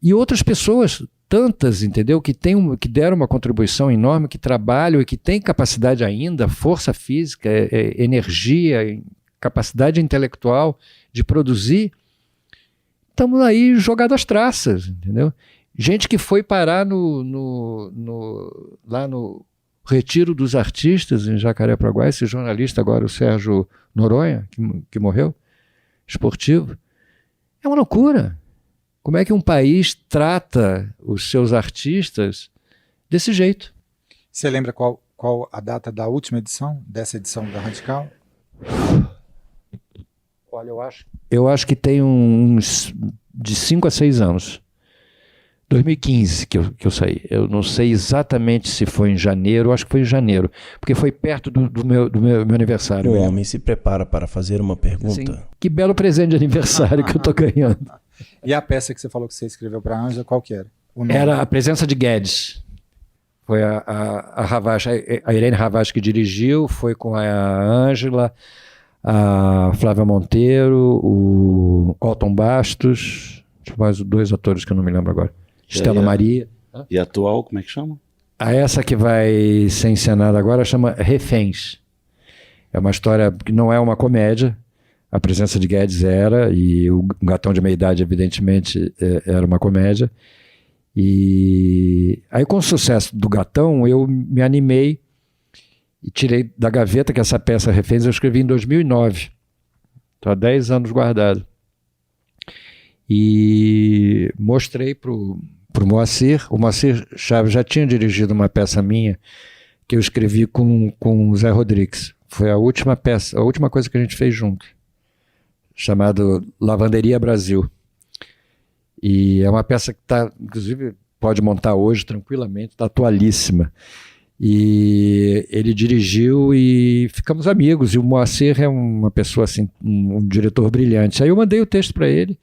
C: E outras pessoas, tantas, entendeu, que deram uma contribuição enorme, que trabalham e que têm capacidade ainda, força física, energia, capacidade intelectual de produzir. Estamos aí jogados às traças, entendeu? Gente que foi parar lá no Retiro dos Artistas, em Jacarepaguá, esse jornalista agora, o Sérgio Noronha, que morreu, esportivo. É uma loucura. Como é que um país trata os seus artistas desse jeito?
I: Você lembra qual a data da última edição, dessa edição da Radical?
C: Olha, eu acho que tem uns de 5 a 6 anos. 2015 que eu saí. Eu não sei exatamente se foi em janeiro, eu acho que foi em janeiro, porque foi perto do meu aniversário.
A: O homem se prepara para fazer uma pergunta.
C: Sim. Que belo presente de aniversário que eu tô ganhando.
I: E a peça que você falou que você escreveu para a Ângela, qual que era?
C: Era A Presença de Guedes. Foi a Irene Ravache que dirigiu, foi com a Ângela, a Flávia Monteiro, o Otton Bastos, mais 2 atores que eu não me lembro agora. Estela Maria.
B: E a atual, como é que chama?
C: Essa que vai ser encenada agora chama Reféns. É uma história que não é uma comédia. A Presença de Guedes era, e o Gatão de Meia Idade, evidentemente, era uma comédia. E aí, com o sucesso do Gatão, eu me animei e tirei da gaveta, que essa peça Reféns eu escrevi em 2009. Estou há 10 anos guardado. E mostrei para o Moacir. O Moacir Chaves já tinha dirigido uma peça minha que eu escrevi com o Zé Rodrigues. Foi a última peça, a última coisa que a gente fez junto, chamado Lavanderia Brasil. E é uma peça que está, inclusive, pode montar hoje tranquilamente, está atualíssima. E ele dirigiu e ficamos amigos. E o Moacir é uma pessoa assim, um diretor brilhante. Aí eu mandei o texto para ele.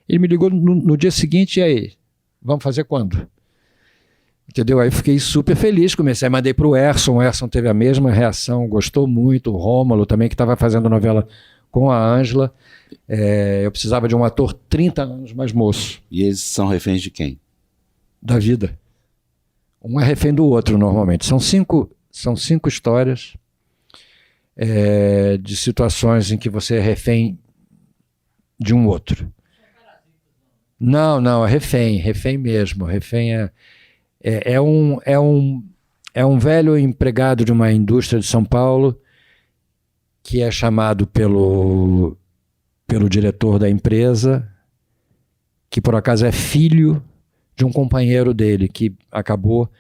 C: Ele me ligou no dia seguinte, e aí, vamos fazer quando? Entendeu? Aí fiquei super feliz, mandei para o Erson teve a mesma reação, gostou muito, o Rômulo também, que estava fazendo novela com a Ângela. Eu precisava de um ator 30 anos mais moço.
B: E eles são reféns de quem?
C: Da vida. Um é refém do outro, normalmente. São cinco histórias de situações em que você é refém de um outro. Não, é refém mesmo. Refém é um velho empregado de uma indústria de São Paulo que é chamado pelo diretor da empresa, que por acaso é filho de um companheiro dele, que acabou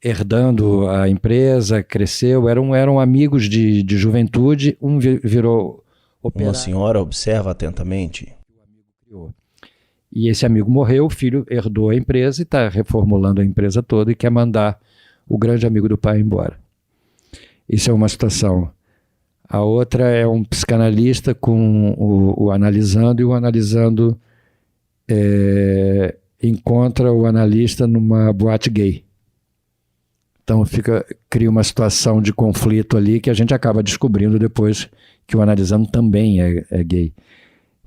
C: herdando a empresa, cresceu, eram amigos de juventude, um virou operário.
A: Uma senhora observa atentamente.
C: E esse amigo morreu, o filho herdou a empresa e está reformulando a empresa toda e quer mandar o grande amigo do pai embora. Isso é uma situação. A outra é um psicanalista com o analisando, e o analisando encontra o analista numa boate gay. Então cria uma situação de conflito ali que a gente acaba descobrindo depois que o analisando também é gay.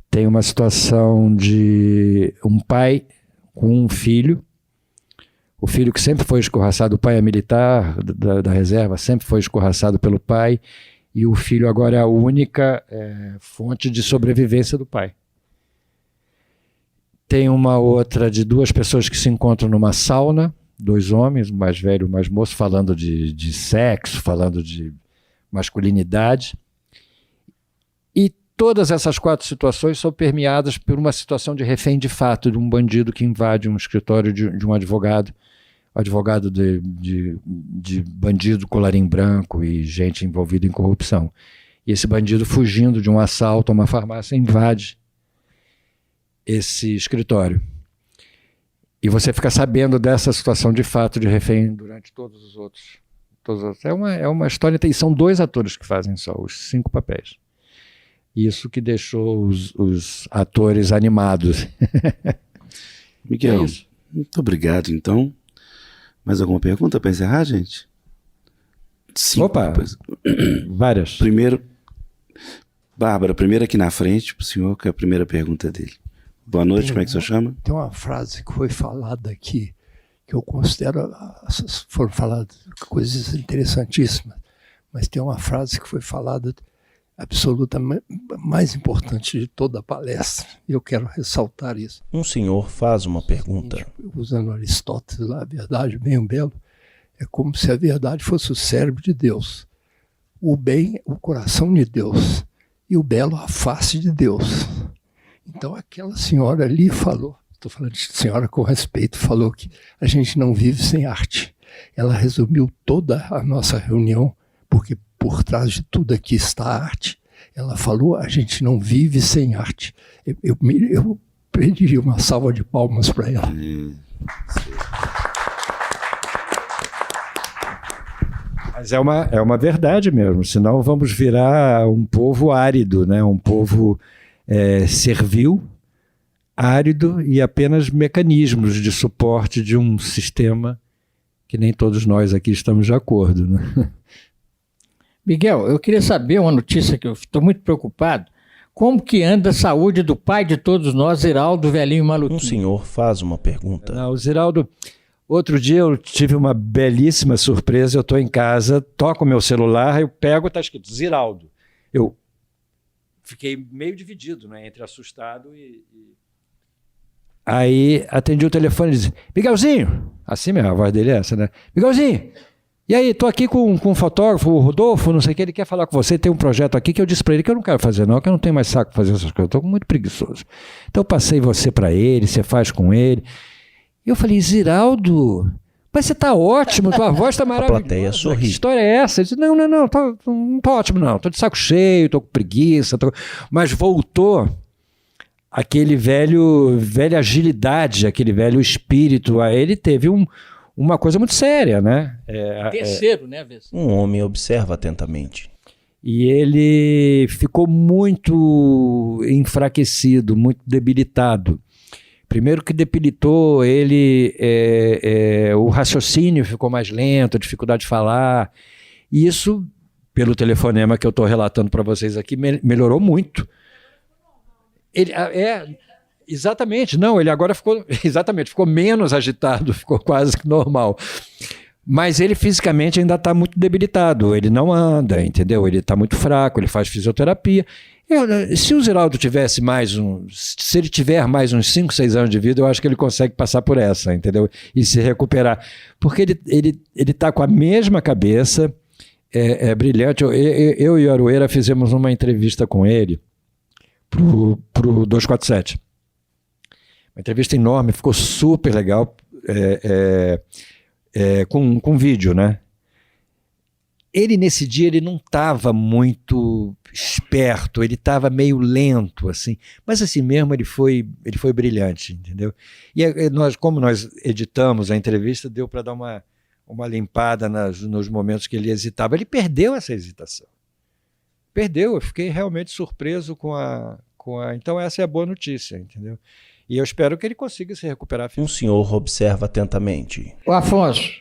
C: Tem uma situação de um pai com um filho, o filho que sempre foi escorraçado, o pai é militar da reserva, sempre foi escorraçado pelo pai, e o filho agora é a única fonte de sobrevivência do pai. Tem uma outra de duas pessoas que se encontram numa sauna, dois homens, o mais velho e o mais moço, falando de sexo, falando de masculinidade. E todas essas 4 situações são permeadas por uma situação de refém de fato, de um bandido que invade um escritório de um advogado de bandido colarinho branco e gente envolvida em corrupção. E esse bandido, fugindo de um assalto a uma farmácia, invade esse escritório. E você fica sabendo dessa situação de fato de refém durante todos os outros. É uma história, e são 2 atores que fazem só os 5 papéis. Isso que deixou os atores animados.
B: Miguel, muito obrigado, então. Mais alguma pergunta para encerrar, gente? 5.
C: Opa, várias.
B: Primeiro, Bárbara, primeiro aqui na frente, para o senhor, que é a primeira pergunta dele. Boa noite, como é que o senhor chama?
J: Tem uma frase que foi falada aqui, que eu considero, foram faladas coisas interessantíssimas, mas tem uma frase que foi falada absolutamente mais importante de toda a palestra, e eu quero ressaltar isso.
A: Um senhor faz uma pergunta.
J: Usando Aristóteles, a verdade, bem o belo, é como se a verdade fosse o cérebro de Deus, o bem, o coração de Deus, e o belo, a face de Deus. Então aquela senhora ali falou, estou falando de senhora com respeito, falou que a gente não vive sem arte. Ela resumiu toda a nossa reunião, porque por trás de tudo aqui está a arte. Ela falou, a gente não vive sem arte. Eu pediria uma salva de palmas para ela.
C: Mas é uma verdade mesmo, senão vamos virar um povo árido, né? Um povo servil, árido e apenas mecanismos de suporte de um sistema que nem todos nós aqui estamos de acordo, né?
D: Miguel, eu queria saber uma notícia que eu estou muito preocupado. Como que anda a saúde do pai de todos nós, Ziraldo, velhinho maluquinho?
A: Um senhor faz uma pergunta.
C: Não, o Ziraldo, outro dia eu tive uma belíssima surpresa, eu estou em casa, toco o meu celular, eu pego, está escrito Ziraldo. Eu fiquei meio dividido, né, entre assustado e... Aí atendi o telefone e disse, Miguelzinho, assim mesmo, a voz dele é essa, né? Miguelzinho, e aí, tô aqui com um fotógrafo, o Rodolfo, não sei o que, ele quer falar com você, tem um projeto aqui que eu disse para ele que eu não quero fazer não, que eu não tenho mais saco para fazer essas coisas, eu tô muito preguiçoso. Então eu passei você para ele, você faz com ele. E eu falei, Ziraldo, mas você tá ótimo, tua voz tá maravilhosa.
A: A plateia sorri.
C: Que história é essa? Ele disse, não, não tô ótimo não, tô de saco cheio, tô com preguiça, mas voltou aquele velha agilidade, aquele velho espírito. Aí ele teve uma coisa muito séria, né?
D: Terceiro, né, Vez?
A: Um homem observa atentamente.
C: E ele ficou muito enfraquecido, muito debilitado. Primeiro que debilitou ele, o raciocínio ficou mais lento, a dificuldade de falar. E isso, pelo telefonema que eu estou relatando para vocês aqui, melhorou muito. Ele, exatamente, não, ele agora ficou menos agitado, ficou quase que normal. Mas ele fisicamente ainda está muito debilitado, ele não anda, entendeu? Ele está muito fraco, ele faz fisioterapia. Se o Ziraldo tivesse se ele tiver mais uns 5, 6 anos de vida, eu acho que ele consegue passar por essa, entendeu? E se recuperar. Porque ele está com a mesma cabeça, brilhante. Eu e o Aroeira fizemos uma entrevista com ele pro 247. Uma entrevista enorme, ficou super legal, com vídeo, né? Ele, nesse dia, ele não estava muito esperto, ele estava meio lento, assim. Mas assim mesmo ele foi brilhante, entendeu? E como nós editamos a entrevista, deu para dar uma limpada nos momentos que ele hesitava. Ele perdeu essa hesitação. Perdeu, eu fiquei realmente surpreso com a... Então essa é a boa notícia, entendeu? E eu espero que ele consiga se recuperar.
A: Um senhor observa atentamente.
D: Ô Afonso,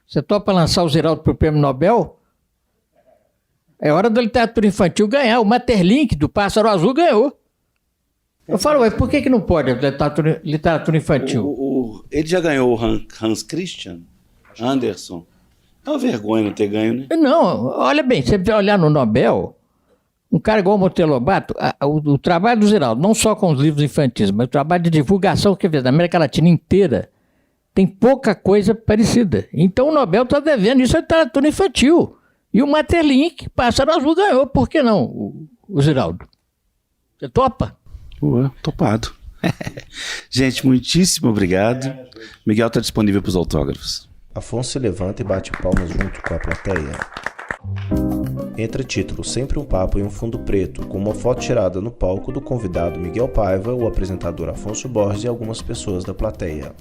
D: você topa lançar o Ziraldo para o Prêmio Nobel? É hora da literatura infantil ganhar. O Maeterlinck, do Pássaro Azul, ganhou. Eu falo, por que não pode a literatura infantil?
B: Ele já ganhou o Hans Christian Andersen. É uma vergonha não ter ganho, né?
D: Não, olha bem, você vai olhar no Nobel, um cara igual o Monteiro Lobato, o trabalho do Ziraldo, não só com os livros infantis, mas o trabalho de divulgação que fez na América Latina inteira, tem pouca coisa parecida. Então o Nobel está devendo isso à literatura infantil. E o Maeterlinck, Pássaro Azul, ganhou. Por que não, o Ziraldo? Você topa?
B: Topado. Gente, muitíssimo obrigado. Miguel está disponível para os autógrafos.
A: Afonso se levanta e bate palmas junto com a plateia. Entre títulos, sempre um papo em um fundo preto, com uma foto tirada no palco do convidado Miguel Paiva, o apresentador Afonso Borges e algumas pessoas da plateia.